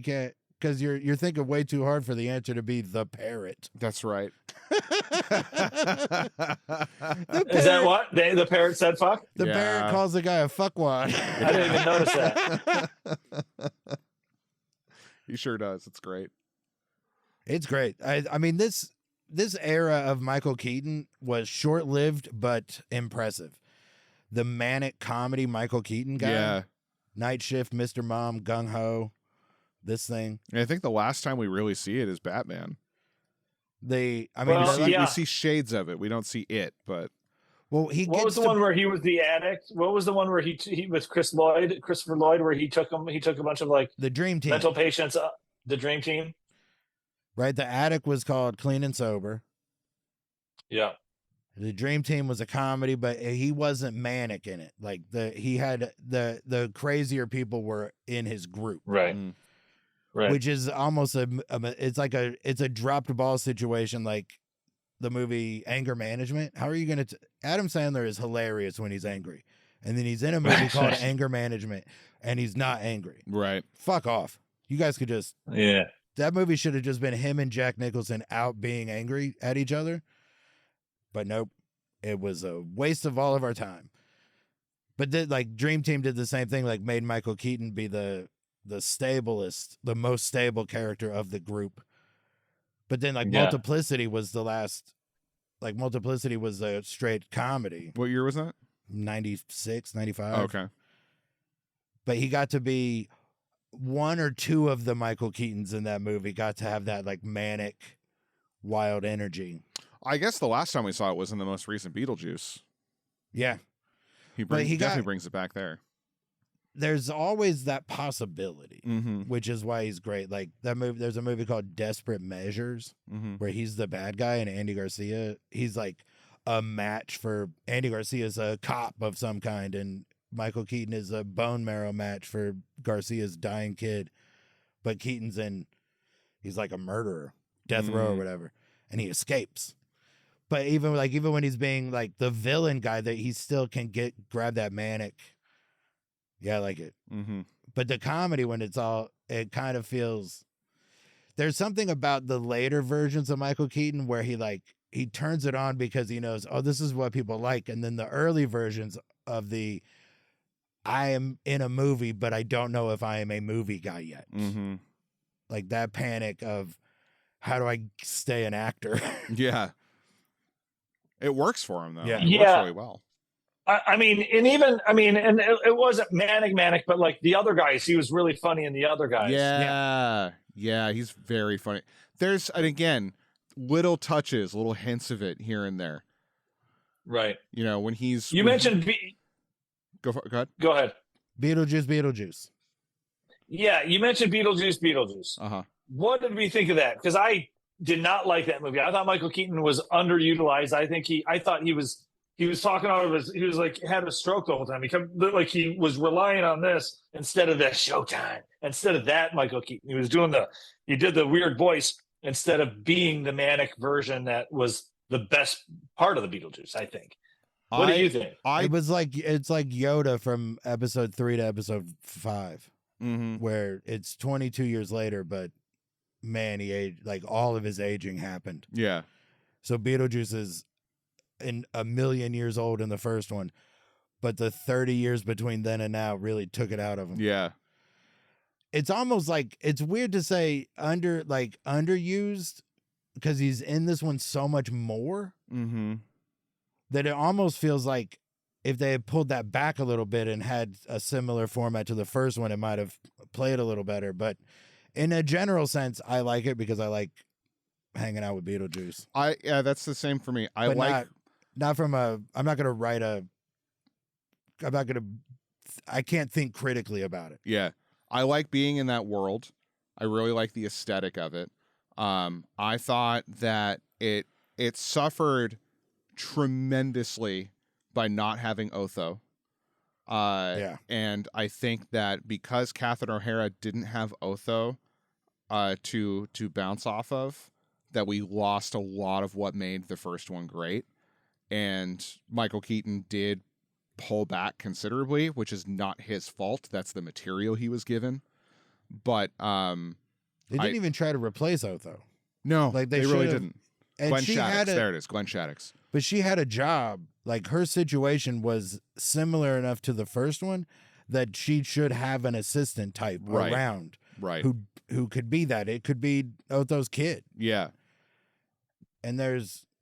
can't, because you're thinking way too hard for the answer to be the parrot. That's right. Is that what the parrot said? Fuck. The parrot calls the guy a fuckwad. I didn't even notice that. He sure does. It's great. It's great. I mean, this era of Michael Keaton was short-lived but impressive. The manic comedy Michael Keaton guy. Yeah. Night Shift, Mr. Mom, Gung Ho, this thing. And I think the last time we really see it is Batman. We see shades of it. We don't see it, but what was the one where he was the addict? What was the one where he was Christopher Lloyd, where he took a bunch of like the Dream Team mental patients, the Dream Team. Right, the addict was called Clean and Sober. Yeah. The Dream Team was a comedy, but he wasn't manic in it. Like the crazier people were in his group, right? Right. Which is almost it's a dropped ball situation, like the movie Anger Management. How are you gonna? Adam Sandler is hilarious when he's angry, and then he's in a movie called Anger Management, and he's not angry. Right. Fuck off. You guys could just That movie should have just been him and Jack Nicholson out being angry at each other. But nope, it was a waste of all of our time. But Dream Team did the same thing, like made Michael Keaton be the stablest, the most stable character of the group. But then Multiplicity was the last, Multiplicity was a straight comedy. What year was that? 96, 95. Oh, okay. But he got to be one or two of the Michael Keatons in that movie got to have that manic, wild energy. I guess the last time we saw it was in the most recent Beetlejuice. Yeah. He definitely brings it back there. There's always that possibility, which is why he's great. Like that movie, there's a movie called Desperate Measures where he's the bad guy and Andy Garcia, he's like a match for Andy Garcia's a cop of some kind, and Michael Keaton is a bone marrow match for Garcia's dying kid. But Keaton's he's like a murderer, death row or whatever, and he escapes. But even when he's being like the villain guy, that he still can grab that manic. Yeah, I like it. But the comedy, when it kind of feels, there's something about the later versions of Michael Keaton where he turns it on because he knows, oh, this is what people like. And then the early versions of I am in a movie, but I don't know if I am a movie guy yet. Like that panic of, how do I stay an actor? Yeah. It works for him, though. Yeah. It works really well. And it wasn't manic, but like the other guys, he was really funny in the other guys. Yeah, he's very funny. There's, and again, little touches, little hints of it here and there. Right. You know, when he's... You mentioned... Go ahead. Go ahead. Beetlejuice. Yeah, you mentioned Beetlejuice. Uh-huh. What did we think of that? Because I did not like that movie. I thought Michael Keaton was underutilized. I thought he was talking out of he was like had a stroke the whole time. He was relying on this instead of that Showtime. Instead of that, Michael Keaton, he did the weird voice instead of being the manic version that was the best part of the Beetlejuice, I think. What do you think? It's like Yoda from episode 3 to episode 5, where it's 22 years later, but man, he aged, like all of his aging happened. Yeah. So Beetlejuice is in a million years old in the first one, but the 30 years between then and now really took it out of him. Yeah. It's almost like, it's weird to say underused, because he's in this one so much more that it almost feels like if they had pulled that back a little bit and had a similar format to the first one, it might have played a little better. But in a general sense, I like it because I like hanging out with Beetlejuice. Yeah, that's the same for me. I'm not gonna I can't think critically about it. Yeah. I like being in that world. I really like the aesthetic of it. I thought that it suffered tremendously by not having Otho. And I think that because Catherine O'Hara didn't have Otho to bounce off of, that we lost a lot of what made the first one great. And Michael Keaton did pull back considerably, which is not his fault. That's the material he was given. But they didn't even try to replace Otho. No, like they really didn't. And Glenn Shaddix. There it is, Glenn Shaddix. But she had a job. Like, her situation was similar enough to the first one that she should have an assistant type around, right? Who could be that? It could be Otho's kid. Yeah. And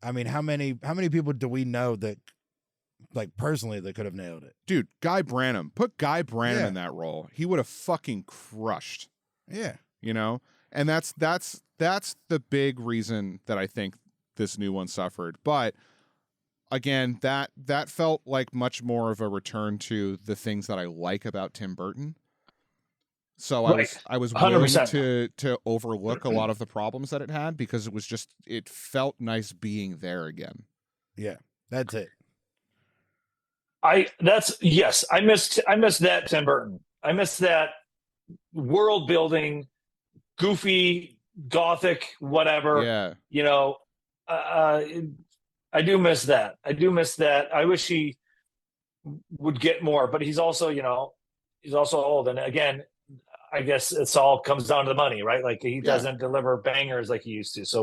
how many people do we know that, like, personally, that could have nailed it? Dude, Guy Branum. Put Guy Branum in that role. He would have fucking crushed. Yeah. You know? And that's the big reason that I think this new one suffered. But again, that felt like much more of a return to the things that I like about Tim Burton. So I was willing 100%. to overlook a lot of the problems that it had, because it felt nice being there again. Yeah, that's it. I missed that Tim Burton. I missed that world building, goofy, gothic, whatever. Yeah. You know, I do miss that. I wish he would get more, but he's also old. And again, I guess it's all comes down to the money, right? Like, he doesn't deliver bangers like he used to. So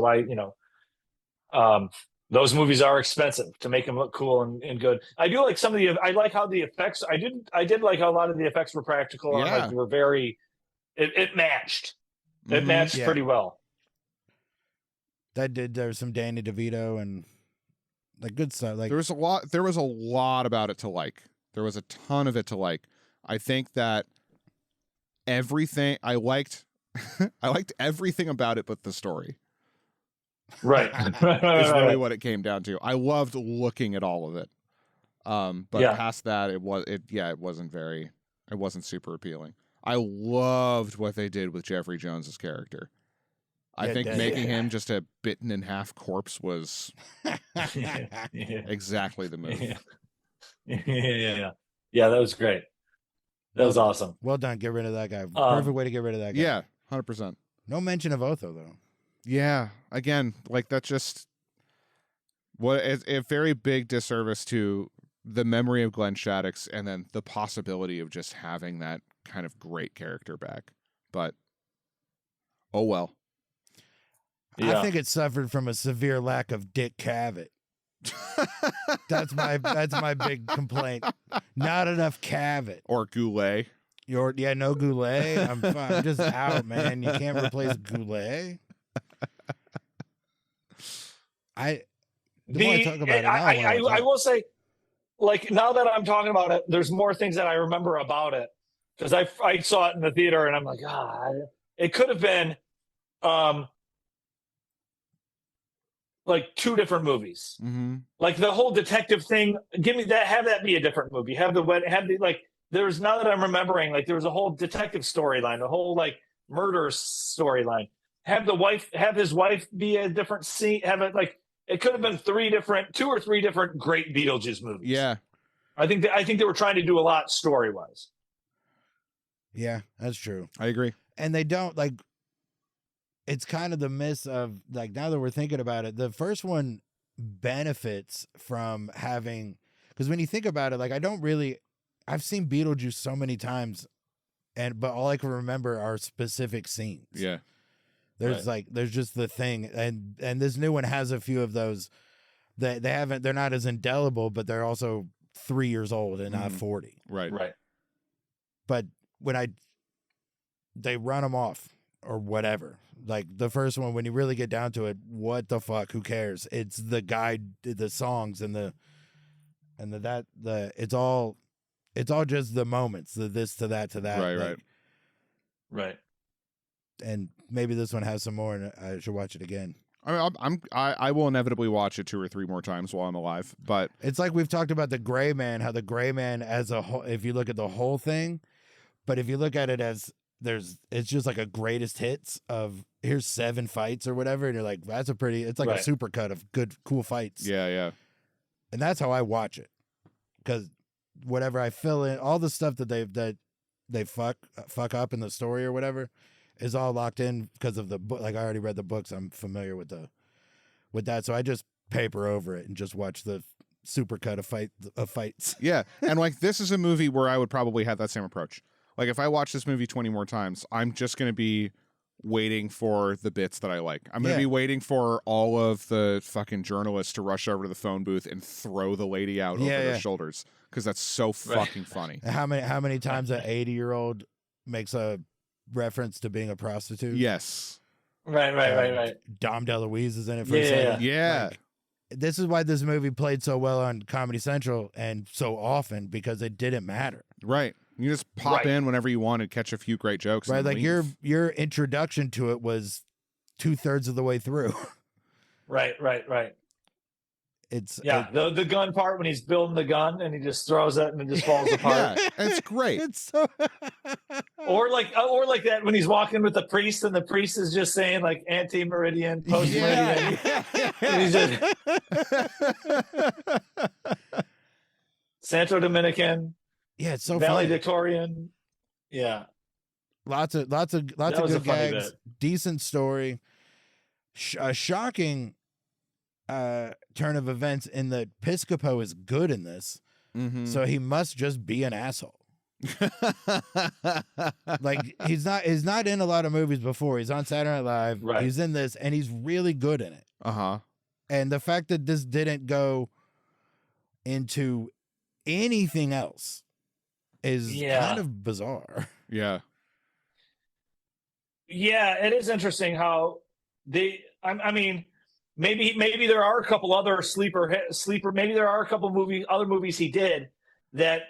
those movies are expensive to make them look cool and good. I do like I like how the effects, I did like how a lot of the effects were practical. Yeah. And like, were very, it matched. It matched pretty well. There was some Danny DeVito and like good stuff. Like, there was a lot about it to like. There was a ton of it to like. I think that everything I liked everything about it but the story. Right. Is really what it came down to. I loved looking at all of it. But past that, it wasn't super appealing. I loved what they did with Jeffrey Jones's character. I think making him just a bitten in half corpse was exactly the move. Yeah, that was great. That was awesome. Well done. Get rid of that guy. Perfect way to get rid of that guy. Yeah, 100%. No mention of Otho, though. Yeah, again, like, that's just a very big disservice to the memory of Glenn Shaddix, and then the possibility of just having that kind of great character back. But oh well. I think it suffered from a severe lack of Dick Cavett. That's my big complaint. Not enough Cavett or Goulet. No Goulet. I'm just out, man. You can't replace Goulet. I will say, like, now that I'm talking about it, there's more things that I remember about it, because I saw it in the theater and I'm like, it could have been like two different movies. Mm-hmm. Like the whole detective thing, give me that, have that be a different movie. There's, now that I'm remembering, like, there was a whole detective storyline, a whole like murder storyline. Have his wife be a different scene. It could have been two or three different great Beetlejuice movies. Yeah. I think they were trying to do a lot story wise. Yeah, that's true. I agree. And they don't, like, it's kind of the miss of, like, now that we're thinking about it, the first one benefits from having, because when you think about it, like, I've seen Beetlejuice so many times, but all I can remember are specific scenes. Yeah. There's there's just the thing, and this new one has a few of those. They're not as indelible, but they're also 3 years old and not 40. Right. But when they run them off or whatever, like the first one, when you really get down to it, what the fuck? Who cares? It's the guy, the songs, it's all just the moments, the this to that to that. Right. And maybe this one has some more, and I should watch it again. I mean, I will inevitably watch it 2 or 3 more times while I'm alive. But it's like we've talked about the Gray Man, how the Gray Man as a whole, if you look at the whole thing, but if you look at it as it's just like a greatest hits of here's 7 fights or whatever, and you're like, that's it's like a super cut of good, cool fights. Yeah. And that's how I watch it, because whatever I fill in, all the stuff that they fuck up in the story or whatever, is all locked in because of the book. Like I already read the books, I'm familiar with that, so I just paper over it and just watch the super cut of fights. Yeah, and like this is a movie where I would probably have that same approach. Like if I watch this movie 20 more times, I'm just going to be waiting for the bits that I like. I'm going to be waiting for all of the fucking journalists to rush over to the phone booth and throw the lady out over their shoulders, because that's so fucking funny. How many times an 80-year-old makes a reference to being a prostitute? Yes. Right. Dom DeLuise is in it for a second. Yeah. Like, this is why this movie played so well on Comedy Central and so often, because it didn't matter. Right. You just pop in whenever you want to catch a few great jokes. Right. And like leave. your introduction to it was 2/3 of the way through. Right. It's the gun part when he's building the gun and he just throws it and it just falls apart. Yeah, it's great. It's so or like that when he's walking with the priest and the priest is just saying like ante-meridian, post-meridian. And he's just Santo Dominican. Yeah, it's so valedictorian. Yeah. Lots of good gags. Decent story. A shocking turn of events in that Piscopo is good in this. Mm-hmm. So he must just be an asshole. Like he's not in a lot of movies before. He's on Saturday Night Live. Right. He's in this and he's really good in it. Uh-huh. And the fact that this didn't go into anything else is kind of bizarre. Yeah, it is interesting how I mean, maybe there are a couple other sleeper. Maybe there are a couple other movies he did that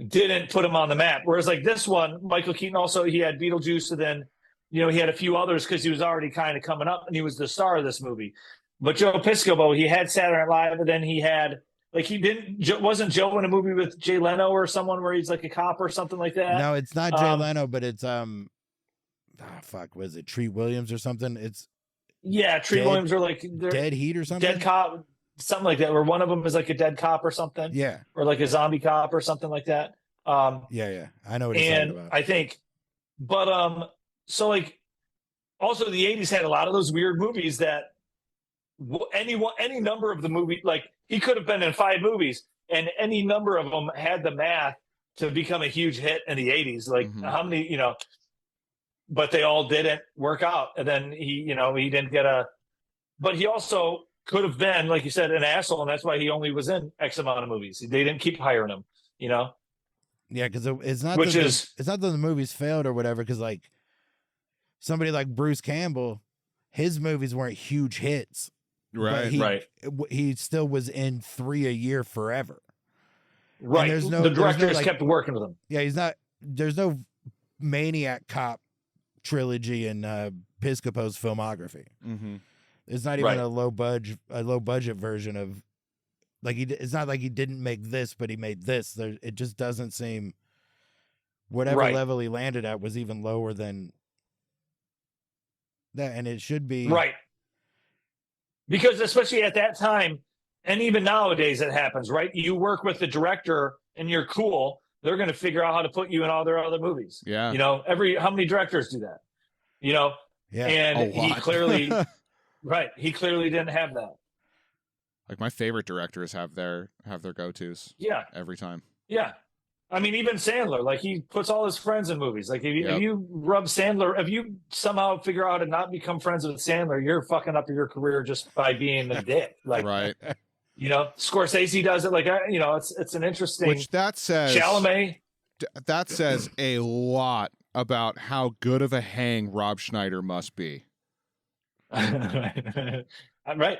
didn't put him on the map. Whereas like this one, Michael Keaton also, he had Beetlejuice, and then he had a few others because he was already kind of coming up and he was the star of this movie. But Joe Piscopo, he had Saturday Night Live, and then he had wasn't Joe in a movie with Jay Leno or someone where he's like a cop or something like that? No, it's not Jay Leno, but it's was it Treat Williams or something? It's Treat Williams, or like Dead Heat or something. Dead Cop, something like that. Where one of them is like a dead cop or something. Yeah, or like a zombie cop or something like that. Yeah, I know what you're talking about. I think, but so like, also the '80s had a lot of those weird movies that any number of the movie, like he could have been in 5 movies, and any number of them had the math to become a huge hit in the '80s. Like how many, but they all didn't work out. And then he didn't get but he also could have been, like you said, an asshole, and that's why he only was in X amount of movies. They didn't keep hiring him, Yeah, because it's not it's not that the movies failed or whatever. Because like somebody like Bruce Campbell, his movies weren't huge hits. Right. He still was in 3 a year forever. Right. The directors kept working with him. Yeah, there's no Maniac Cop trilogy in Piscopo's filmography. Mm-hmm. It's not even a low budget version of, like, it's not like he didn't make this, but he made this. It just doesn't seem, whatever level he landed at was even lower than that, and it should be right. Because especially at that time, and even nowadays it happens, right? You work with the director and you're cool, they're going to figure out how to put you in all their other movies. Yeah. How many directors do that? Yeah. And he clearly, he clearly didn't have that. Like my favorite directors have their go-tos. Yeah. Every time. Yeah. I mean, even Sandler, like he puts all his friends in movies. Like if you rub Sandler, if you somehow figure out how to not become friends with Sandler, you're fucking up your career just by being a dick. Like, right. Scorsese does it. Like, it's an interesting. Which that says Chalamet. That says a lot about how good of a hang Rob Schneider must be. Right.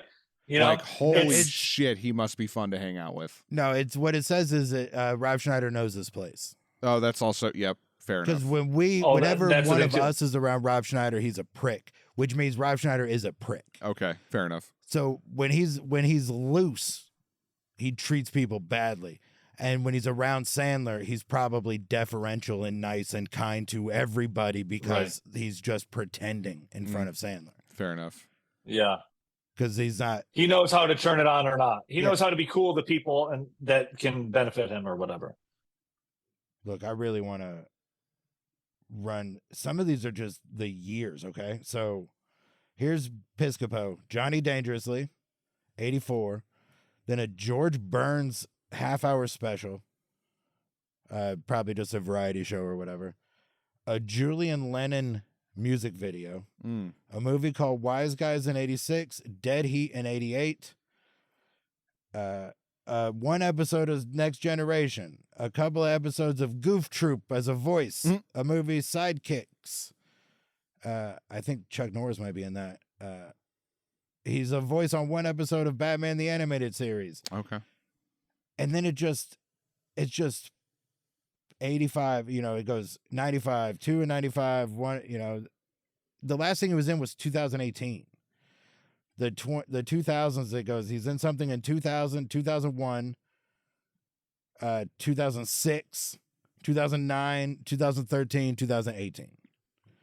Like, holy shit, he must be fun to hang out with. No, it's what it says is that Rob Schneider knows this place. Oh, that's also, fair enough. Because whenever one of us is around Rob Schneider, he's a prick, which means Rob Schneider is a prick. Okay, fair enough. So when he's loose, he treats people badly. And when he's around Sandler, he's probably deferential and nice and kind to everybody because he's just pretending in front of Sandler. Fair enough. Yeah. Because he's not. He knows how to turn it on or not. He knows how to be cool to people and that can benefit him or whatever. Look, I really want to run. Some of these are just the years, okay? So here's Piscopo, Johnny Dangerously, 84. Then a George Burns half-hour special. Probably just a variety show or whatever. A Julian Lennon music video. A movie called Wise Guys in 86, Dead Heat in 88. One episode of Next Generation. A couple of episodes of Goof Troop as a voice. A movie Sidekicks. I think Chuck Norris might be in that. He's a voice on one episode of Batman the Animated Series. Okay. And then it's just 85, it goes 95, 2 and 95, 1, the last thing he was in was 2018. The 2000s, it goes, he's in something in 2000, 2001, 2006, 2009, 2013, 2018.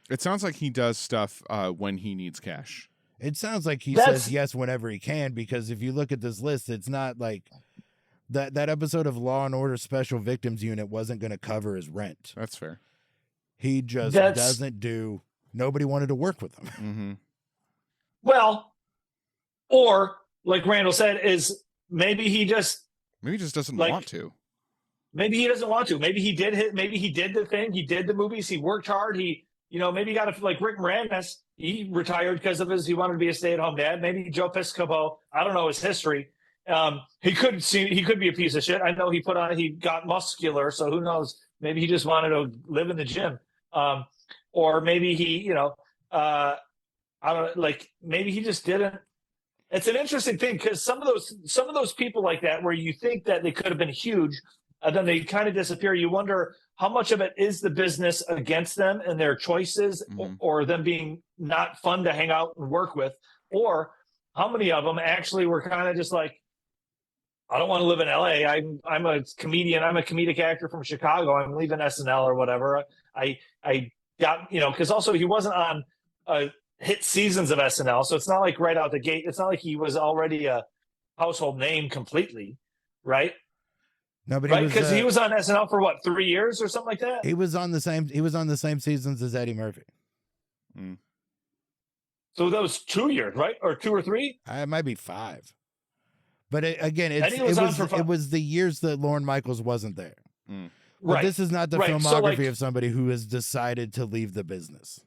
It sounds like he does stuff when he needs cash. It sounds like he says yes whenever he can, because if you look at this list, it's not like that episode of Law and Order Special Victims Unit wasn't going to cover his rent. That's fair. He just doesn't do. Nobody wanted to work with him. Mm-hmm. Well, or like Randall said, is maybe he just doesn't want to. Maybe he doesn't want to. Maybe he did Maybe he did the thing. He did the movies. He worked hard. He maybe got like Rick Moranis. He retired because of he wanted to be a stay-at-home dad. Maybe Joe Piscopo. I don't know his history. He could be a piece of shit. I know he got muscular, so who knows? Maybe he just wanted to live in the gym. Or maybe he, I don't like, maybe he just didn't. It's an interesting thing because some of those people like that, where you think that they could have been huge, and then they kind of disappear. You wonder how much of it is the business against them and their choices, or them being not fun to hang out and work with, or how many of them actually were kind of just like, I don't want to live in LA. I'm a comedian. I'm a comedic actor from Chicago. I'm leaving SNL or whatever. I got, because also he wasn't on hit seasons of SNL. So it's not like right out the gate. It's not like he was already a household name completely. Right. No, but because he was on SNL for what, 3 years or something like that? He was on the same seasons as Eddie Murphy. So that was 2 years, right? Or 2 or 3? It might be 5. But it was the years that Lorne Michaels wasn't there. But right. This is not the filmography of somebody who has decided to leave the business.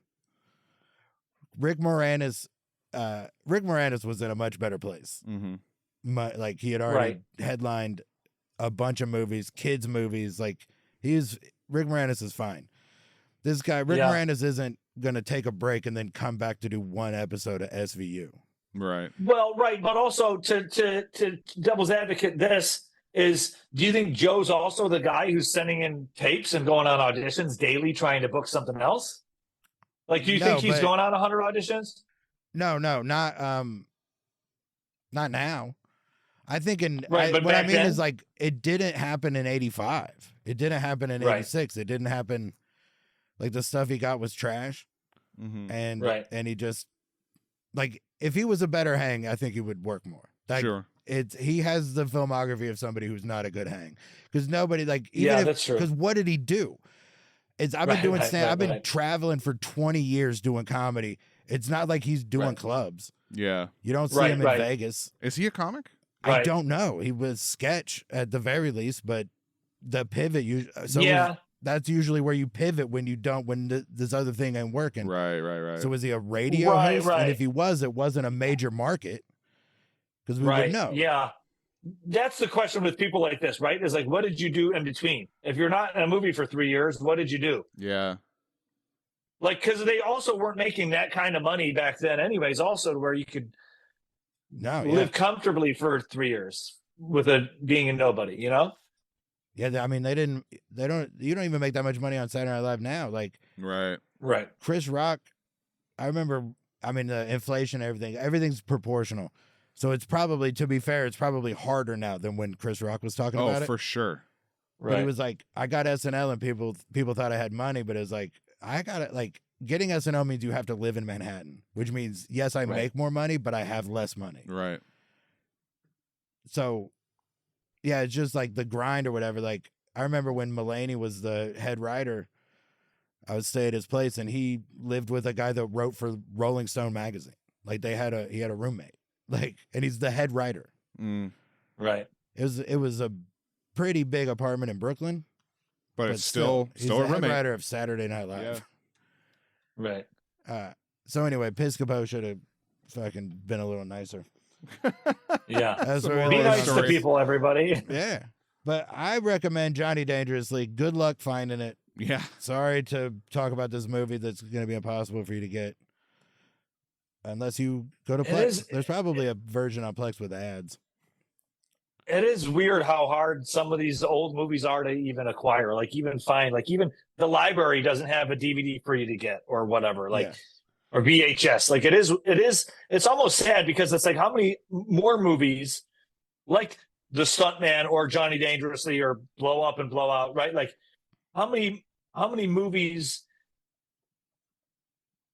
Rick Moranis was in a much better place. Like he had already headlined a bunch of movies, kids movies. Like Rick Moranis is fine. This guy, Rick Moranis, isn't going to take a break and then come back to do one episode of SVU. Right. Well, right. But also to devil's advocate, do you think Joe's also the guy who's sending in tapes and going on auditions daily trying to book something else? Like, do you think he's going on 100 auditions? No, not now. I think what I mean is like, it didn't happen in 85. It didn't happen in 86. It didn't happen. Like the stuff he got was trash. And he just like, if he was a better hang, I think he would work more. Like, sure. He has the filmography of somebody who's not a good hang, because nobody that's true. Because what did he do? I've been doing stand. I've been traveling for 20 years doing comedy. It's not like he's doing clubs. Yeah, you don't see him in Vegas. Is he a comic? I don't know. He was sketch at the very least, but the pivot. That's usually where you pivot when this other thing ain't working. Right. So was he a radio host? Right. And if he was, it wasn't a major market because we would know. Yeah. That's the question with people like this, right? Is like, what did you do in between? If you're not in a movie for 3 years, what did you do? Yeah. Like, because they also weren't making that kind of money back then anyways, also where you could live comfortably for 3 years with being a nobody, you know? Yeah, I mean, you don't even make that much money on Saturday Night Live now. Like, right. Chris Rock, I remember, I mean, the inflation, everything's proportional. So it's probably, to be fair, it's probably harder now than when Chris Rock was talking about it. Oh, for sure. Right. But he was like, I got SNL and people thought I had money, but it was like, I got it. Like, getting SNL means you have to live in Manhattan, which means, yes, I make more money, but I have less money. Right. So, yeah, it's just like the grind or whatever. Like, I remember when Mulaney was the head writer, I would stay at his place and he lived with a guy that wrote for Rolling Stone magazine. Like, he had a roommate. Like, and he's the head writer. Right. It was a pretty big apartment in Brooklyn. But it's still he's a the roommate. head writer of Saturday Night Live. Yeah. Right. So anyway, Piscopo should have fucking been a little nicer. Yeah. That's Be nice to people, everybody. Yeah. But I recommend Johnny Dangerously. Good luck finding it. Yeah. Sorry to talk about this movie that's going to be impossible for you to get. Unless you go to Plex. There's probably a version on Plex with ads. It is weird how hard some of these old movies are to even acquire. Like, even find, like, even the library doesn't have a DVD for you to get or whatever. Like, or VHS. Like, it's almost sad because it's like, how many more movies like The Stuntman or Johnny Dangerously or Blow Up and Blow Out, right? Like, how many movies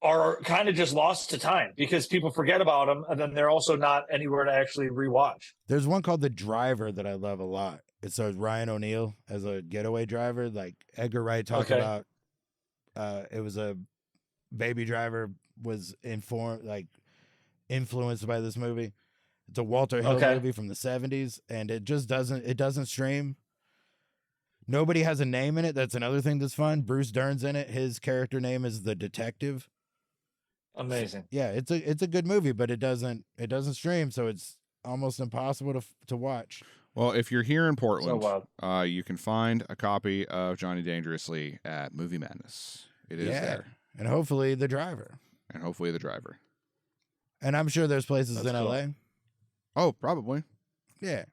are kind of just lost to time because people forget about them, and then they're also not anywhere to actually rewatch. There's one called The Driver that I love a lot. It stars Ryan O'Neal as a getaway driver. Like, Edgar Wright talked about, it was a Baby Driver was influenced by this movie. It's a Walter Hill movie from the 70s, and it doesn't stream. Nobody has a name in it. That's another thing that's fun. Bruce Dern's in it. His character name is the Detective. Amazing. Yeah, it's a good movie, but it doesn't stream, so it's almost impossible to watch. Well, if you're here in Portland, you can find a copy of Johnny Dangerously at Movie Madness. It is there. And hopefully The Driver. And I'm sure there's places in LA. Oh, probably. Yeah.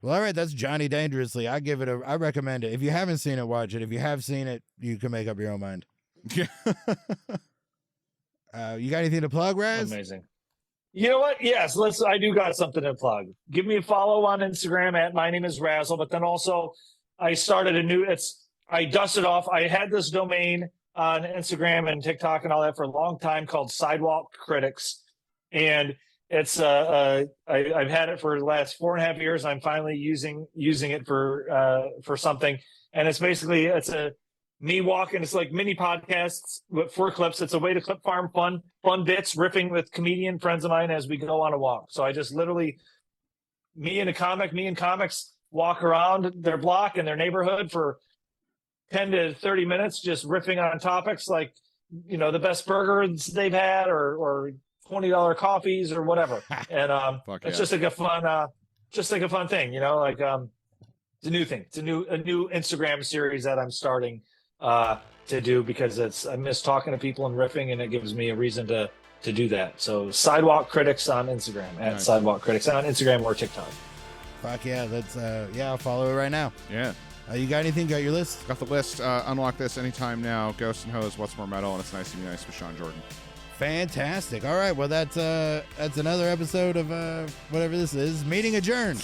Well, all right, that's Johnny Dangerously. I recommend it. If you haven't seen it, watch it. If you have seen it, you can make up your own mind. Yeah. You got anything to plug, Razz? Amazing. You know what? Yes, I do got something to plug. Give me a follow on Instagram at my name is Razzle, but then also I started I dusted off. I had this domain on Instagram and TikTok and all that for a long time called Sidewalk Critics. And it's I've had it for the last 4.5 years. I'm finally using it for something. And it's basically me walking. It's like mini podcasts with 4 clips. It's a way to clip farm fun bits, riffing with comedian friends of mine as we go on a walk. So I just literally, me and comics walk around their block and their neighborhood for 10 to 30 minutes, just riffing on topics like, you know, the best burgers they've had or $20 coffees or whatever. And it's just like a fun thing, you know, like it's a new thing. It's a new Instagram series that I'm starting to do because I miss talking to people and riffing, and it gives me a reason to do that. So Sidewalk Critics on Instagram at Sidewalk Critics on Instagram or TikTok. Fuck yeah, that's I'll follow it right now. Yeah. You got anything? Got your list? Got the list. Unlock this anytime now. Ghost and Hose, What's More Metal, and It's Nice to Be Nice with Sean Jordan. Fantastic. All right, well that's another episode of whatever this is. Meeting adjourned.